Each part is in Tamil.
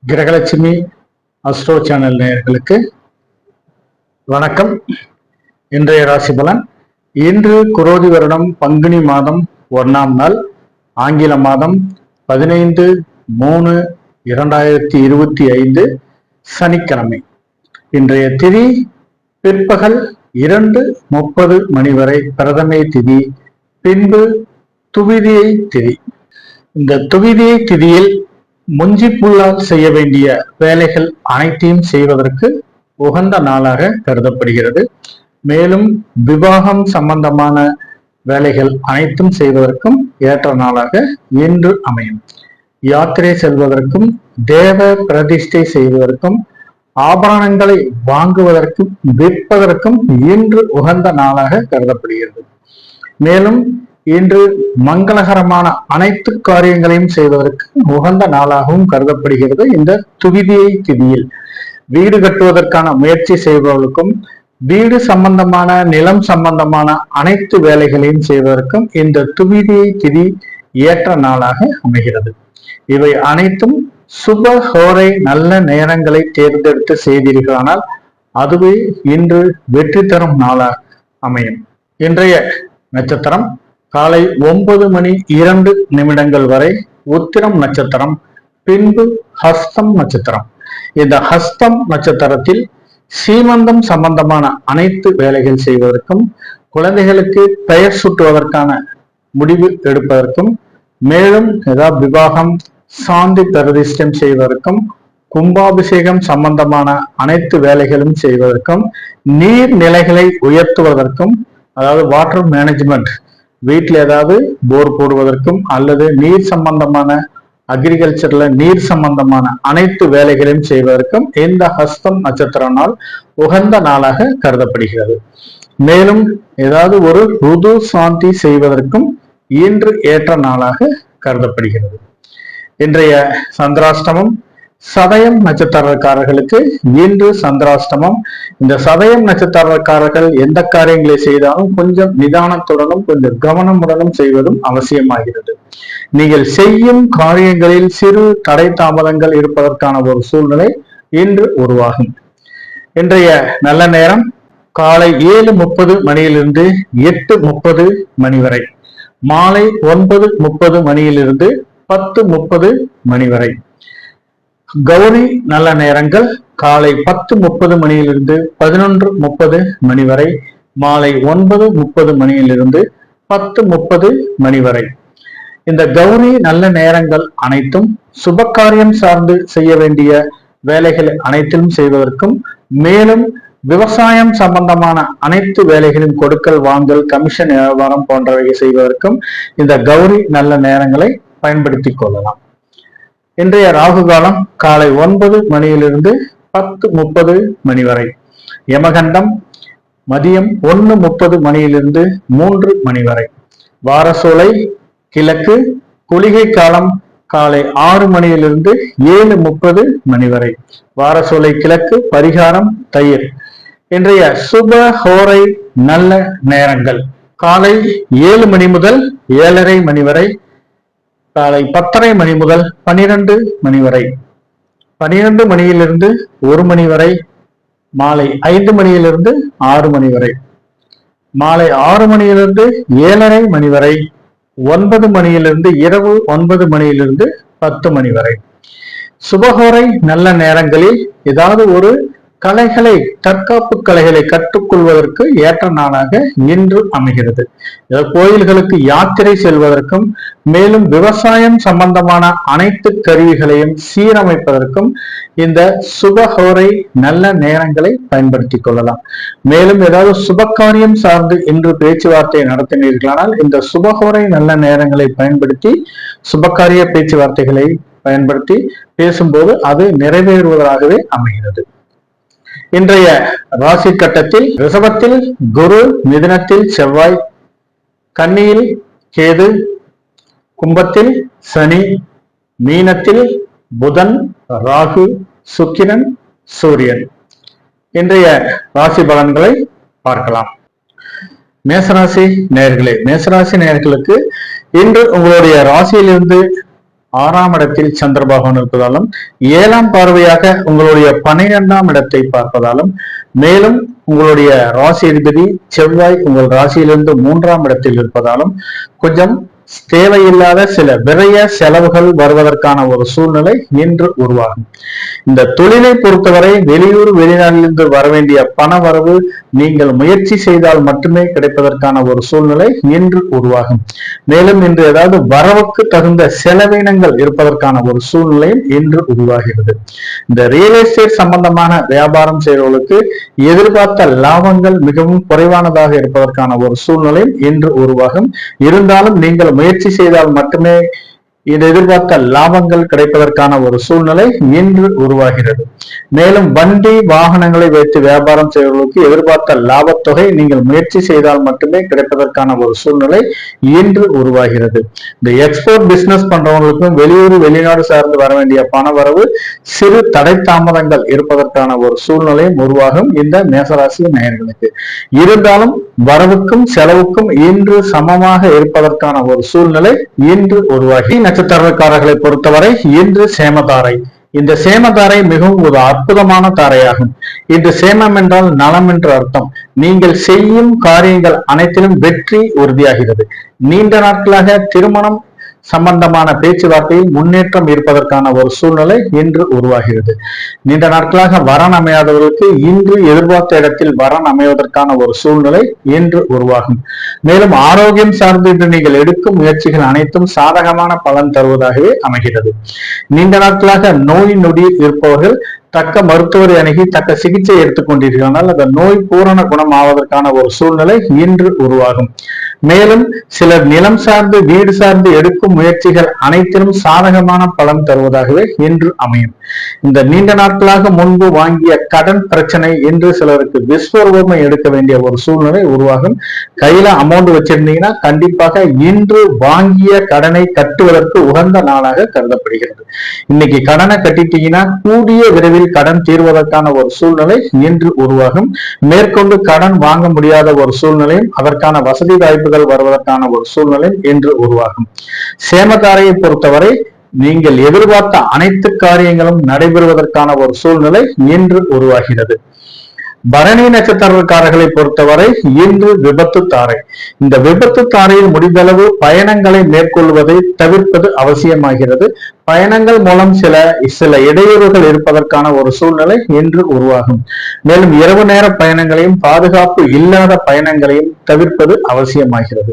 கிரகலட்சுமி அஸ்ட்ரோ சேனல் நேயர்களுக்கு வணக்கம். இன்றைய ராசி பலன். இன்று குரோதி வருடம் பங்குனி மாதம் 1ஆம் நாள், ஆங்கில மாதம் 15/3/2025 சனிக்கிழமை. இன்றைய திதி பிற்பகல் 2:30 மணி வரை பிரதமை திதி, பின்பு துவிதியை திதி. இந்த துவிதியை திதியில் முஞ்சிப்புள்ளால் செய்ய வேண்டிய வேலைகள் அனைத்தையும் செய்வதற்கு உகந்த நாளாக கருதப்படுகிறது. மேலும் விவாகம் சம்பந்தமான வேலைகள் அனைத்தும் செய்வதற்கும் ஏற்ற நாளாக இன்று அமையும். யாத்திரை செல்வதற்கும் தேவ பிரதிஷ்டை செய்வதற்கும் ஆபரணங்களை வாங்குவதற்கும் விற்பதற்கும் இன்று உகந்த நாளாக கருதப்படுகிறது. மேலும் இன்று மங்களகரமான அனைத்து காரியங்களையும் செய்வதற்கு உகந்த நாளாகவும் கருதப்படுகிறது. இந்த துவிதியை திதியில் வீடு கட்டுவதற்கான முயற்சி செய்பவர்களுக்கும் வீடு சம்பந்தமான நிலம் சம்பந்தமான அனைத்து வேலைகளையும் செய்வதற்கும் இந்த துவிதியை திதி ஏற்ற நாளாக அமைகிறது. இவை அனைத்தும் சுப ஹோரை நல்ல நேரங்களை தேர்ந்தெடுத்து செய்தீர்களானால் அதுவே இன்று வெற்றி தரும் நாளாக அமையும். இன்றைய நட்சத்திரம் காலை 9:02 வரை உத்திரம் நட்சத்திரம், பின்பு ஹஸ்தம் நட்சத்திரம். இந்த ஹஸ்தம் நட்சத்திரத்தில் சீமந்தம் சம்பந்தமான அனைத்து வேலைகள் செய்வதற்கும், குழந்தைகளுக்கு பெயர் சூட்டுவதற்கான முடிவு எடுப்பதற்கும், மேலும் ஏதாவது விவாகம் சாந்தி பிரதிஷ்டம் செய்வதற்கும், கும்பாபிஷேகம் சம்பந்தமான அனைத்து வேலைகளும் செய்வதற்கும், நீர்நிலைகளை உயர்த்துவதற்கும், அதாவது வாட்டர் மேனேஜ்மெண்ட், வீட்டில் ஏதாவது போர் போடுவதற்கும் அல்லது நீர் சம்பந்தமான அக்ரிகல்ச்சர்ல நீர் சம்பந்தமான அனைத்து வேலைகளையும் செய்வதற்கும் இந்த ஹஸ்தம் நட்சத்திர நாள் உகந்த நாளாக கருதப்படுகிறது. மேலும் ஏதாவது ஒரு ருது சாந்தி செய்வதற்கும் இன்று ஏற்ற நாளாக கருதப்படுகிறது. இன்றைய சந்திராஷ்டமம் சதயம் நட்சத்திரக்காரர்களுக்கு இன்று சந்திராஷ்டமம். இந்த சதயம் நட்சத்திரக்காரர்கள் எந்த காரியங்களை செய்தாலும் கொஞ்சம் நிதானத்துடனும் கொஞ்சம் கவனமுடனும் செய்வதும் அவசியமாகிறது. நீங்கள் செய்யும் காரியங்களில் சிறு தடை தாமதங்கள் இருப்பதற்கான ஒரு சூழ்நிலை இன்று உருவாகும். இன்றைய நல்ல நேரம் காலை 7:30 மணியிலிருந்து 8:30 மணி வரை, மாலை 9:30 மணியிலிருந்து 10:30 மணி வரை. கௌரி நல்ல நேரங்கள் காலை 10:30 மணியிலிருந்து 11:30 மணி வரை, மாலை 9:30 மணியிலிருந்து 10:30 மணி வரை. இந்த கௌரி நல்ல நேரங்கள் அனைத்தும் சுபகாரியம் சார்ந்து செய்ய வேண்டிய வேலைகள் அனைத்திலும் செய்வதற்கும், மேலும் விவசாயம் சம்பந்தமான அனைத்து வேலைகளின் கொடுக்கல் வாங்கல், கமிஷன் வியாபாரம் போன்றவை செய்வதற்கும் இந்த கௌரி நல்ல நேரங்களை பயன்படுத்திக் கொள்ளலாம். இன்றைய ராகு காலம் காலை 9 மணியிலிருந்து 10:30 மணி வரை. யமகண்டம் மதியம் 1:30 மணியிலிருந்து 3 மணி வரை. வாரசோலை கிழக்கு. குளிகை காலம் காலை 6 மணியிலிருந்து 7:30 மணி வரை. வாரசோலை கிழக்கு. பரிகாரம் தயிர். இன்றைய சுப ஹோரை நல்ல நேரங்கள் காலை 7 மணி முதல் 7:30 மணி வரை, காலை 10:30 மணி முதல் 12 மணி வரை, 12 மணியிலிருந்து 1 மணி வரை, மாலை 5 மணியிலிருந்து 6 மணி வரை, மாலை 6 மணியிலிருந்து 7:30 மணி வரை, 9 மணியிலிருந்து இரவு 9 மணியிலிருந்து 10 மணி வரை. சுபகோரை நல்ல நேரங்களில் ஏதாவது ஒரு கலைகளை, தற்காப்பு கலைகளை கற்றுக்கொள்வதற்கு ஏற்ற நாளாக இன்று அமைகிறது. கோயில்களுக்கு யாத்திரை செல்வதற்கும், மேலும் விவசாயம் சம்பந்தமான அனைத்து கருவிகளையும் சீரமைப்பதற்கும் இந்த சுபஹோரை நல்ல நேரங்களை பயன்படுத்திக் கொள்ளலாம். மேலும் ஏதாவது சுபகாரியம் சார்ந்து இன்று பேச்சுவார்த்தை நடத்தினீர்களானால் இந்த சுபஹோரை நல்ல நேரங்களை பயன்படுத்தி சுபகாரிய பேச்சுவார்த்தைகளை பயன்படுத்தி பேசும்போது அது நிறைவேறுவதாகவே அமைகிறது. இன்றைய ராசி கட்டத்தில் ரிஷபத்தில் குரு, மிதுனத்தில் செவ்வாய், கன்னியில் கேது, கும்பத்தில் சனி, மீனத்தில் புதன், ராகு, சுக்கிரன், சூரியன். இன்றைய ராசி பலன்களை பார்க்கலாம். மேசராசி நேயர்களே, மேசராசி நேயர்களுக்கு இன்று உங்களுடைய ராசியிலிருந்து 6ஆம் இடத்தில் சந்திர பகவான் இருப்பதாலும் 7ஆம் பார்வையாக உங்களுடைய 12ஆம் இடத்தை பார்ப்பதாலும் மேலும் உங்களுடைய ராசி அதிபதி செவ்வாய் உங்கள் ராசியிலிருந்து 3ஆம் இடத்தில் இருப்பதாலும் கொஞ்சம் தேவையில்லாத சில விரய செலவுகள் வருவதற்கான ஒரு சூழ்நிலை இன்று உருவாகும். இந்த தொழிலை பொறுத்தவரை வெளியூர் வெளிநாட்டிலிருந்து வர வேண்டிய பண வரவு நீங்கள் முயற்சி செய்தால் மட்டுமே கிடைப்பதற்கான ஒரு சூழ்நிலை இன்று உருவாகும். மேலும் இன்று ஏதாவது வரவுக்கு தகுந்த செலவினங்கள் இருப்பதற்கான ஒரு சூழ்நிலையும் இன்று உருவாகிறது. இந்த ரியல் எஸ்டேட் சம்பந்தமான வியாபாரம் செய்வர்களுக்கு எதிர்பார்த்த லாபங்கள் மிகவும் குறைவானதாக இருப்பதற்கான ஒரு சூழ்நிலையும் இன்று உருவாகும். இருந்தாலும் நீங்கள் முயற்சி செய்தால் மட்டுமே இது எதிர்பார்த்த லாபங்கள் கிடைப்பதற்கான ஒரு சூழ்நிலை இன்று உருவாகிறது. மேலும் வண்டி வாகனங்களை வைத்து வியாபாரம் செய்வர்களுக்கு எதிர்பார்த்த லாபத்தொகை நீங்கள் முயற்சி செய்தால் மட்டுமே கிடைப்பதற்கான ஒரு சூழ்நிலை இன்று உருவாகிறது. இந்த எக்ஸ்போர்ட் பிசினஸ் பண்றவங்களுக்கும் வெளியூர் வெளிநாடு சார்ந்து வர வேண்டிய பண வரவு சிறு தடை தாமதங்கள் இருப்பதற்கான ஒரு சூழ்நிலையும் உருவாகும் இந்த மேசராசி நேயர்களுக்கு. இருந்தாலும் வரவுக்கும் செலவுக்கும் இன்று சமமாக இருப்பதற்கான ஒரு சூழ்நிலை இன்று உருவாகி நட்சத்திரக்காரர்களை பொறுத்தவரை இன்று சேமதாரை. இந்த சேமதாரை மிகவும் ஒரு அற்புதமான தாரையாகும். இன்று சேமம் என்றால் நலம் என்று அர்த்தம். நீங்கள் செய்யும் காரியங்கள் அனைத்திலும் வெற்றி உறுதியாகிறது. நீண்ட நாட்களாக திருமணம் சம்பந்தமான பேச்சுவார்த்தையில் முன்னேற்றம் இருப்பதற்கான ஒரு சூழ்நிலை இன்று உருவாகிறது. நீண்ட நாட்களாக வரன் அமையாதவர்களுக்கு இன்று எதிர்பார்த்த இடத்தில் வரன் அமைவதற்கான ஒரு சூழ்நிலை இன்று உருவாகும். மேலும் ஆரோக்கியம் சார்ந்து இன்று நீங்கள் எடுக்கும் முயற்சிகள் அனைத்தும் சாதகமான பலன் தருவதாகவே அமைகிறது. நீண்ட நாட்களாக நோய் நொடி இருப்பவர்கள் தக்க மருத்துவரை அணுகி தக்க சிகிச்சை எடுத்துக்கொண்டிருக்கிறார்கள். அந்த நோய் பூரண குணம் ஆவதற்கான ஒரு சூழ்நிலை இன்று உருவாகும். மேலும் சிலர் நிலம் சார்ந்து வீடு சார்ந்து எடுக்கும் முயற்சிகள் அனைத்திலும் சாதகமான பலன் தருவதாகவே இன்று அமையும். இந்த நீண்ட நாட்களாக முன்பு வாங்கிய கடன் பிரச்சனை இன்று சிலருக்கு விஸ்வரூபம் எடுக்க வேண்டிய ஒரு சூழ்நிலை உருவாகும். கையில அமௌண்ட் வச்சிருந்தீங்கன்னா கண்டிப்பாக இன்று வாங்கிய கடனை கட்டுவதற்கு உகந்த நாளாக கருதப்படுகிறது. இன்னைக்கு கடனை கட்டிட்டீங்கன்னா கூடிய விரைவில் கடன் தீர்வதற்கான ஒரு சூழ்நிலை இன்று உருவாகும். மேற்கொண்டு கடன் வாங்க முடியாத ஒரு சூழ்நிலையும் அதற்கான வசதி வாய்ப்புகள் வருவதற்கான ஒரு சூழ்நிலையும் இன்று உருவாகும். சேமதாரையை பொறுத்தவரை நீங்கள் எதிர்பார்த்த அனைத்து காரியங்களும் நடைபெறுவதற்கான ஒரு சூழ்நிலை இன்று உருவாகிறது. பரணி நட்சத்திரக்காரர்களை பொறுத்தவரை இன்று விபத்து தாரை. இந்த விபத்து தாரையில் முடிந்தளவு பயணங்களை மேற்கொள்வதை தவிர்ப்பது அவசியமாகிறது. பயணங்கள் மூலம் சில இடையூறுகள் இருப்பதற்கான ஒரு சூழ்நிலை இன்று உருவாகும். மேலும் இரவு நேர பயணங்களையும் பாதுகாப்பு இல்லாத பயணங்களையும் தவிர்ப்பது அவசியமாகிறது.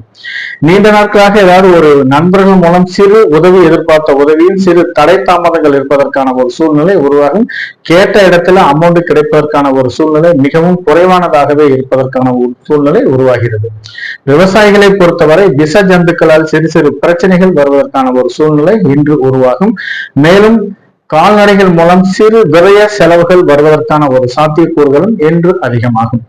நீண்ட நாட்களாக ஏதாவது ஒரு நண்பர்கள் மூலம் சிறு உதவி எதிர்பார்த்த உதவியும் சிறு தடை தாமதங்கள் இருப்பதற்கான ஒரு சூழ்நிலை உருவாகும். கேட்ட இடத்துல அமௌண்ட் கிடைப்பதற்கான ஒரு சூழ்நிலை மிகவும் குறைவானதாகவே இருப்பதற்கான ஒரு சூழ்நிலை உருவாகிறது. விவசாயிகளை பொறுத்தவரை விஷ ஜந்துக்களால் சிறு சிறு பிரச்சனைகள் வருவதற்கான ஒரு சூழ்நிலை இன்று உருவாகும். மேலும் கால்நடைகள் மூலம் சிறு விரய செலவுகள் வருவதற்கான ஒரு சாத்தியக்கூறுகளும் இன்று அதிகமாகும்.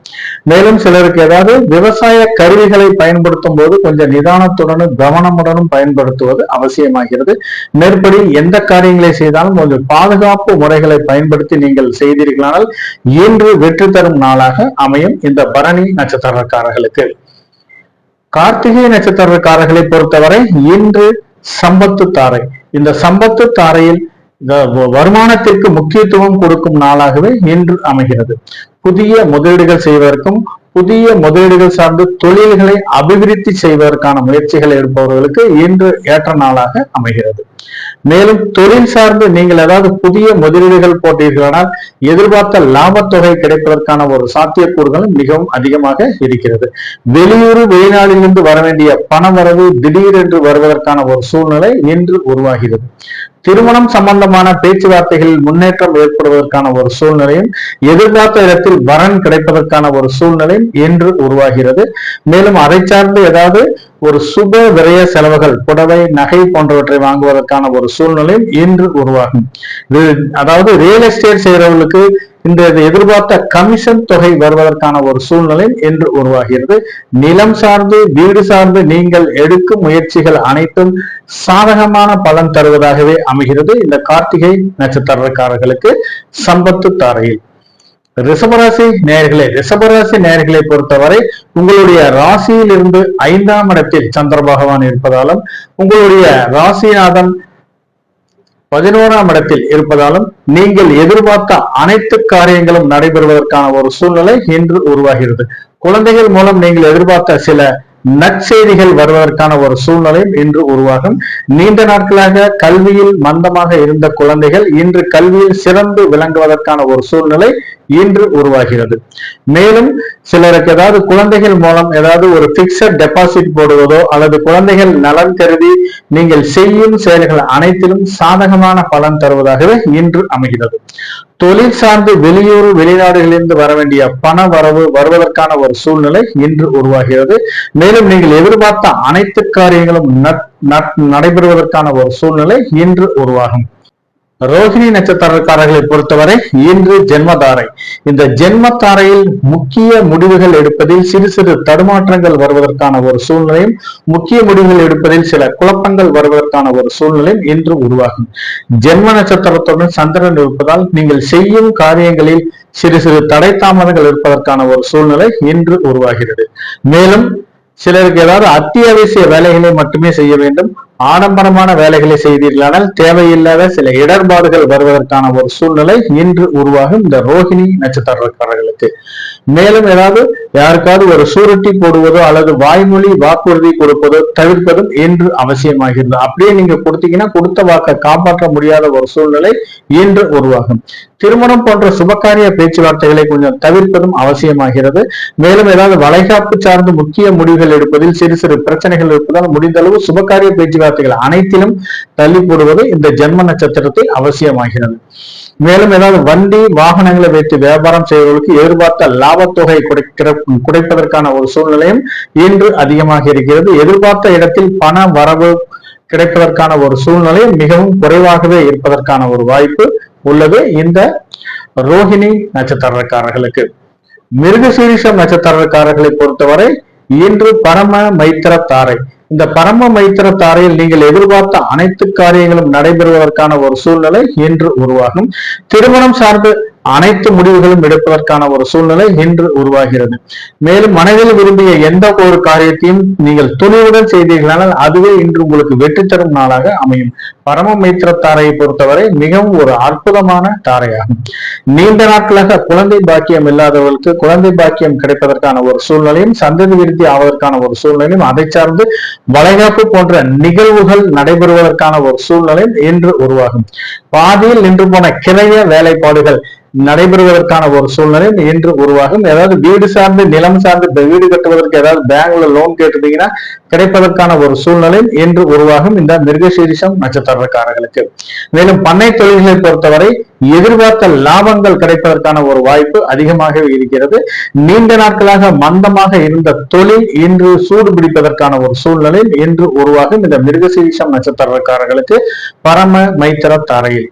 மேலும் சிலருக்கு ஏதாவது விவசாய கருவிகளை பயன்படுத்தும் போது கொஞ்சம் நிதானத்துடனும் கவனமுடனும் பயன்படுத்துவது அவசியமாகிறது. மேற்படி எந்த காரியங்களை செய்தாலும் கொஞ்சம் பாதுகாப்பு முறைகளை பயன்படுத்தி நீங்கள் செய்தீர்களானால் இன்று வெற்றி தரும் நாளாக அமையும் இந்த பரணி நட்சத்திரக்காரர்களுக்கு. கார்த்திகை நட்சத்திரக்காரர்களை பொறுத்தவரை இன்று சம்பத்து தாரை. இந்த சம்பத்து தாரையில் வருமானத்திற்கு முக்கியத்துவம் கொடுக்கும் நாளாகவே இன்று அமைகிறது. புதிய முதலீடுகள் செய்வதற்கும் புதிய முதலீடுகள் சார்ந்து தொழில்களை அபிவிருத்தி செய்வதற்கான முயற்சிகள் எடுப்பவர்களுக்கு இன்று ஏற்ற நாளாக அமைகிறது. மேலும் தொழில் சார்ந்து நீங்கள் ஏதாவது புதிய முதலீடுகள் போட்டீர்களானால் எதிர்பார்த்த லாபத்தொகை கிடைப்பதற்கான ஒரு சாத்தியக்கூறுகளும் மிகவும் அதிகமாக இருக்கிறது. வெளியூர் வெளிநாட்டிலிருந்து வர வேண்டிய பண வரவு திடீரென்று வருவதற்கான ஒரு சூழ்நிலை இன்று உருவாகிறது. திருமணம் சம்பந்தமான பேச்சுவார்த்தைகளில் முன்னேற்றம் ஏற்படுவதற்கான ஒரு சூழ்நிலையும் எதிர்பார்த்த இடத்தில் வரன் கிடைப்பதற்கான ஒரு சூழ்நிலையும் இன்று உருவாகிறது. மேலும் அதை சார்ந்து ஏதாவது ஒரு சுப விரய செலவுகள் புடவை நகை போன்றவற்றை வாங்குவதற்கான ஒரு சூழ்நிலையும் இன்று உருவாகும். அதாவது ரியல் எஸ்டேட் செய்யறவர்களுக்கு இந்த எதிர்பார்த்த கமிஷன் தொகை வருவதற்கான ஒரு சூழ்நிலை என்று உருவாகிறது. நிலம் சார்ந்து வீடு சார்ந்து நீங்கள் எடுக்கும் முயற்சிகள் அனைத்தும் சாதகமான பலன் தருவதாகவே அமைகிறது இந்த கார்த்திகை நட்சத்திரக்காரர்களுக்கு சம்பத்து தாரையில். ரிஷபராசி நேயர்களை பொறுத்தவரை உங்களுடைய ராசியில் இருந்து 5ஆம் இடத்தில் சந்திர பகவான் இருப்பதாலும் உங்களுடைய ராசிநாதன் 11ஆம் இடத்தில் இருப்பதாலும் நீங்கள் எதிர்பார்த்த அனைத்து காரியங்களும் நடைபெறுவதற்கான ஒரு சூழ்நிலை இன்று உருவாகிறது. குழந்தைகள் மூலம் நீங்கள் எதிர்பார்த்த சில நற்செய்திகள் வருவதற்கான ஒரு சூழ்நிலையும் இன்று உருவாகும். நீண்ட நாட்களாக கல்வியில் மந்தமாக இருந்த குழந்தைகள் இன்று கல்வியில் சிறந்து விளங்குவதற்கான ஒரு சூழ்நிலை இன்று உருவாகிறது. மேலும் சிலருக்கு ஏதாவது குழந்தைகள் மூலம் ஏதாவது ஒரு பிக்சட் டெபாசிட் போடுவதோ அல்லது குழந்தைகள் நலன் கருதி நீங்கள் செய்யும் செயல்கள் அனைத்திலும் சாதகமான பலன் தருவதாகவே இன்று அமைகிறது. தொழில் சார்ந்து வெளியூர் வெளிநாடுகளிலிருந்து வர வேண்டிய பண வரவு வருவதற்கான ஒரு சூழ்நிலை இன்று உருவாகிறது. மேலும் நீங்கள் எதிர்பார்த்த அனைத்து காரியங்களும் நடைபெறுவதற்கான ஒரு சூழ்நிலை இன்று உருவாகும். ரோஹிணி நட்சத்திரக்காரர்களை பொறுத்தவரை இன்று ஜென்மதாரை. இந்த ஜென்மத்தாரையில் முக்கிய முடிவுகள் எடுப்பதில் சிறு சிறு தடுமாற்றங்கள் வருவதற்கான ஒரு சூழ்நிலையும் முக்கிய முடிவுகள் எடுப்பதில் சில குழப்பங்கள் வருவதற்கான ஒரு சூழ்நிலையும் இன்று உருவாகும். ஜென்ம நட்சத்திரத்துடன் சந்திரன் இருப்பதால் நீங்கள் செய்யும் காரியங்களில் சிறு சிறு தடை தாமதங்கள் இருப்பதற்கான ஒரு சூழ்நிலை இன்று உருவாகிறது. மேலும் சிலருக்கு ஏதாவது அத்தியாவசிய வேலைகளை மட்டுமே செய்ய வேண்டும், ஆடம்பரமான வேலைகளை செய்தீர்களானால் தேவையில்லாத சில இடர்பாடுகள் வருவதற்கான ஒரு சூழ்நிலை இன்று உருவாகும் இந்த ரோஹிணி நட்சத்திரக்காரர்களுக்கு. மேலும் ஏதாவது யாருக்காவது ஒரு சூருட்டி போடுவதோ அல்லது வாய்மொழி வாக்குறுதி கொடுப்பதோ தவிர்ப்பதும் இன்று அவசியமாகிறது. அப்படியே நீங்க கொடுத்தீங்கன்னா கொடுத்த வாக்கை காப்பாற்ற முடியாத ஒரு சூழ்நிலை இன்று உருவாகும். திருமணம் போன்ற சுபகாரிய பேச்சுவார்த்தைகளை கொஞ்சம் தவிர்ப்பதும் அவசியமாகிறது. மேலும் ஏதாவது வளைகாப்பு சார்ந்து முக்கிய முடிவுகள் எடுப்பதில் சிறு சிறு பிரச்சனைகள் இருப்பதால் முடிந்த அளவு சுபகாரிய பேச்சுவார்த்தைகள் அனைத்திலும் தள்ளி போடுவது இந்த ஜென்ம நட்சத்திரத்தில் அவசியமாகிறது. மேலும் ஏதாவது வண்டி வாகனங்களை வைத்து வியாபாரம் செய்வதற்கு எதிர்பார்த்த லாபத்தொகை குறைப்பதற்கான ஒரு சூழ்நிலையும் இன்று அதிகமாக இருக்கிறது. எதிர்பார்த்த இடத்தில் பண வரவு கிடைப்பதற்கான ஒரு சூழ்நிலை மிகவும் குறைவாகவே இருப்பதற்கான ஒரு வாய்ப்பு உள்ளது இந்த ரோஹிணி நட்சத்திரக்காரர்களுக்கு. மிருகசீரிஷம் நட்சத்திரக்காரர்களை பொறுத்தவரை இன்று பரம மைத்திர தாரை. இந்த பரம மைத்திர தாரையில் நீங்கள் எதிர்பார்த்த அனைத்து காரியங்களும் நடைபெறுவதற்கான ஒரு சூழ்நிலை இன்று உருவாகும். திருமணம் சார்ந்து அனைத்து முடிவுகளும் எடுப்பதற்கான ஒரு சூழ்நிலை இன்று உருவாகிறது. மேலும் மனதில் விரும்பிய எந்த ஒரு காரியத்தையும் நீங்கள் துணிவுடன் செய்தீர்களானால் அதுவே இன்று உங்களுக்கு வெற்றி தரும் நாளாக அமையும். பரம மைத்திர தாரையை பொறுத்தவரை மிகவும் ஒரு அற்புதமான தாரையாகும். நீண்ட நாட்களாக குழந்தை பாக்கியம் இல்லாதவர்களுக்கு குழந்தை பாக்கியம் கிடைப்பதற்கான ஒரு சூழ்நிலையும் சந்ததி விருத்தி ஆவதற்கான ஒரு சூழ்நிலையும் அதை சார்ந்து வளைகாப்பு போன்ற நிகழ்வுகள் நடைபெறுவதற்கான ஒரு சூழ்நிலையும் இன்று உருவாகும். பாதியில் நின்று போன கிளைய வேலைப்பாடுகள் நடைபெறுவதற்கான ஒரு சூழ்நிலை இன்று உருவாகும். ஏதாவது வீடு சார்ந்து நிலம் சார்ந்து வீடு கட்டுவதற்கு ஏதாவது பேங்க்ல லோன் கேட்டிருந்தீங்கன்னா கிடைப்பதற்கான ஒரு சூழ்நிலை இன்று உருவாகும் இந்த மிருகசீரிஷம் நட்சத்திரக்காரர்களுக்கு. மேலும் பண்ணை தொழில்களை பொறுத்தவரை எதிர்பார்த்த லாபங்கள் கிடைப்பதற்கான ஒரு வாய்ப்பு அதிகமாக இருக்கிறது. நீண்ட நாட்களாக மந்தமாக இருந்த தொழில் இன்று சூடு பிடிப்பதற்கான ஒரு சூழ்நிலை இன்று உருவாகும் இந்த மிருகசீரிஷம் நட்சத்திரக்காரர்களுக்கு பரம மைத்திர தாரையில்.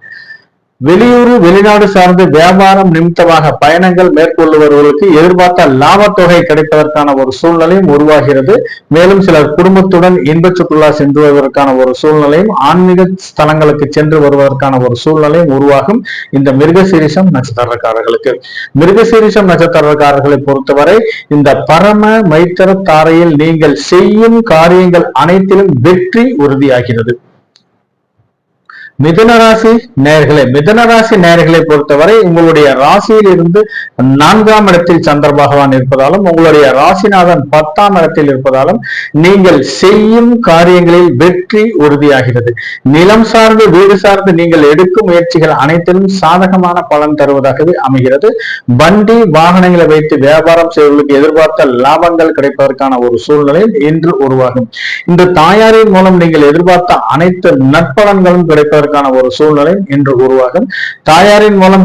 வெளியூர் வெளிநாடு சார்ந்து வியாபாரம் நிமித்தமாக பயணங்கள் மேற்கொள்ளுபவர்களுக்கு எதிர்பார்த்த லாபத்தொகை கிடைப்பதற்கான ஒரு சூழ்நிலையும் உருவாகிறது. மேலும் சிலர் குடும்பத்துடன் இன்ப சுற்றுலா சென்று வருவதற்கான ஒரு சூழ்நிலையும் ஆன்மீக ஸ்தலங்களுக்கு சென்று வருவதற்கான ஒரு சூழ்நிலையும் உருவாகும் இந்த மிருகசீரிஷம் நட்சத்திரக்காரர்களுக்கு. மிருகசீரிஷம் நட்சத்திரக்காரர்களை பொறுத்தவரை இந்த பரம மைத்திர தாரையில் நீங்கள் செய்யும் காரியங்கள் அனைத்திலும் வெற்றி உறுதியாகிறது. மிதுனராசி நேயர்களே, மிதுனராசி நேயர்களை பொறுத்தவரை உங்களுடைய ராசியில் இருந்து 4ஆம் இடத்தில் சந்திர பகவான் இருப்பதாலும் உங்களுடைய ராசிநாதன் 10ஆம் இடத்தில் இருப்பதாலும் நீங்கள் செய்யும் காரியங்களில் வெற்றி உறுதியாகிறது. நிலம் சார்ந்து வீடு சார்ந்து நீங்கள் எடுக்கும் முயற்சிகள் அனைத்திலும் சாதகமான பலன் தருவதாகவே அமைகிறது. வண்டி வாகனங்களை வைத்து வியாபாரம் செய்வதற்கு எதிர்பார்த்த லாபங்கள் கிடைப்பதற்கான ஒரு சூழ்நிலையும் இன்று உருவாகும். இந்த தாயாரின் மூலம் நீங்கள் எதிர்பார்த்த அனைத்து நற்பலன்களும் கிடைப்பதற்கு ஒரு சூழ்நிலை இன்று உருவாகும். தாயாரின் மூலம்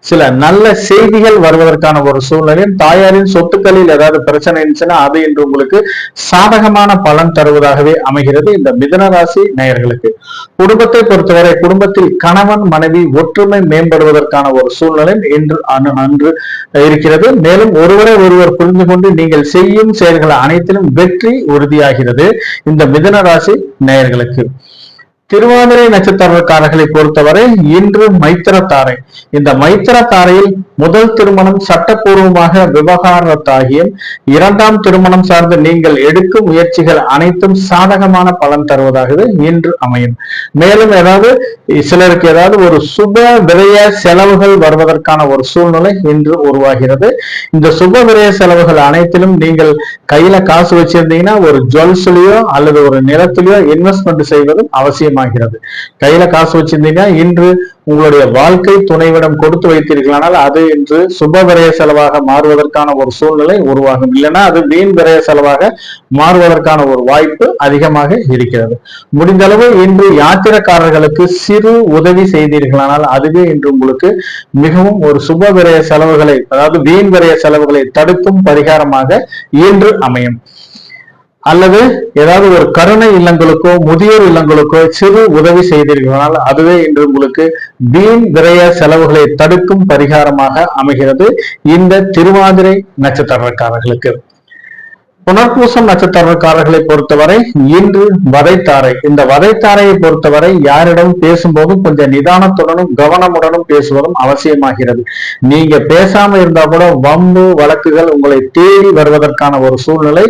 சில நல்ல செய்திகள் வருவதற்கான ஒரு சூழ்நிலையும் தாயாரின் சொத்துக்களில் ஏதாவது பிரச்சனை இருந்துச்சுன்னா அது இன்று உங்களுக்கு சாதகமான பலன் தருவதாகவே அமைகிறது இந்த மிதுன ராசி நேயர்களுக்கு. குடும்பத்தை பொறுத்தவரை குடும்பத்தில் கணவன் மனைவி ஒற்றுமை மேம்படுவதற்கான ஒரு சூழ்நிலை இன்று அன்று இருக்கிறது. மேலும் ஒருவரை ஒருவர் புரிந்து கொண்டு நீங்கள் செய்யும் செயல்கள் அனைத்திலும் வெற்றி உறுதியாகிறது இந்த மிதுன ராசி நேயர்களுக்கு. திருவாதிரை நட்சத்திரக்காரர்களை பொறுத்தவரை இன்று மைத்திர தாரை. இந்த மைத்திர தாரையில் முதல் திருமணம் சட்டப்பூர்வமாக விவகாரத்தாகியும் இரண்டாம் திருமணம் சார்ந்து நீங்கள் எடுக்கும் முயற்சிகள் அனைத்தும் சாதகமான பலன் தருவதாகவே இன்று அமையும். மேலும் ஏதாவது சிலருக்கு ஏதாவது ஒரு சுப விரய செலவுகள் வருவதற்கான ஒரு சூழ்நிலை இன்று உருவாகிறது. இந்த சுப விரய செலவுகள் அனைத்திலும் நீங்கள் கையில காசு வச்சிருந்தீங்கன்னா ஒரு ஜுவல்ஸ்லயோ அல்லது ஒரு நிலத்திலேயோ இன்வெஸ்ட்மெண்ட் செய்வதும் அவசியமாகிறது. கையில காசு வச்சிருந்தீங்கன்னா இன்று உங்களுடைய வாழ்க்கை துணைவிடம் கொடுத்து வைத்தீர்களானால் அது இன்று சுப விரய செலவாக மாறுவதற்கான ஒரு சூழ்நிலை உருவாகும். இல்லைன்னா அது வீண் விரய செலவாக மாறுவதற்கான ஒரு வாய்ப்பு அதிகமாக இருக்கிறது. முடிந்த அளவு இன்று யாத்திரைக்காரர்களுக்கு சிறு உதவி செய்தீர்களானால் அதுவே இன்று உங்களுக்கு மிகவும் ஒரு சுப விரய செலவுகளை, அதாவது வீண் விரய செலவுகளை தடுக்கும் பரிகாரமாக இன்று அமையும். அல்லது ஏதாவது ஒரு கருணை இல்லங்களுக்கோ முதியோர் இல்லங்களுக்கோ சிறு உதவி செய்தீர்களால் அதுவே இன்று உங்களுக்கு வீண் விரய செலவுகளை தடுக்கும் பரிகாரமாக அமைகிறது இந்த திருவாதிரை நட்சத்திரக்காரர்களுக்கு. புனர்பூசம் நட்சத்திரக்காரர்களை பொறுத்தவரை இன்று வதைத்தாரை. இந்த வதைத்தாரையை பொறுத்தவரை யாரிடம் பேசும்போது கொஞ்சம் நிதானத்துடனும் கவனமுடனும் பேசுவதும் அவசியமாகிறது. நீங்க பேசாம இருந்தா கூட வம்பு வழக்குகள் உங்களை தேடி வருவதற்கான ஒரு சூழ்நிலை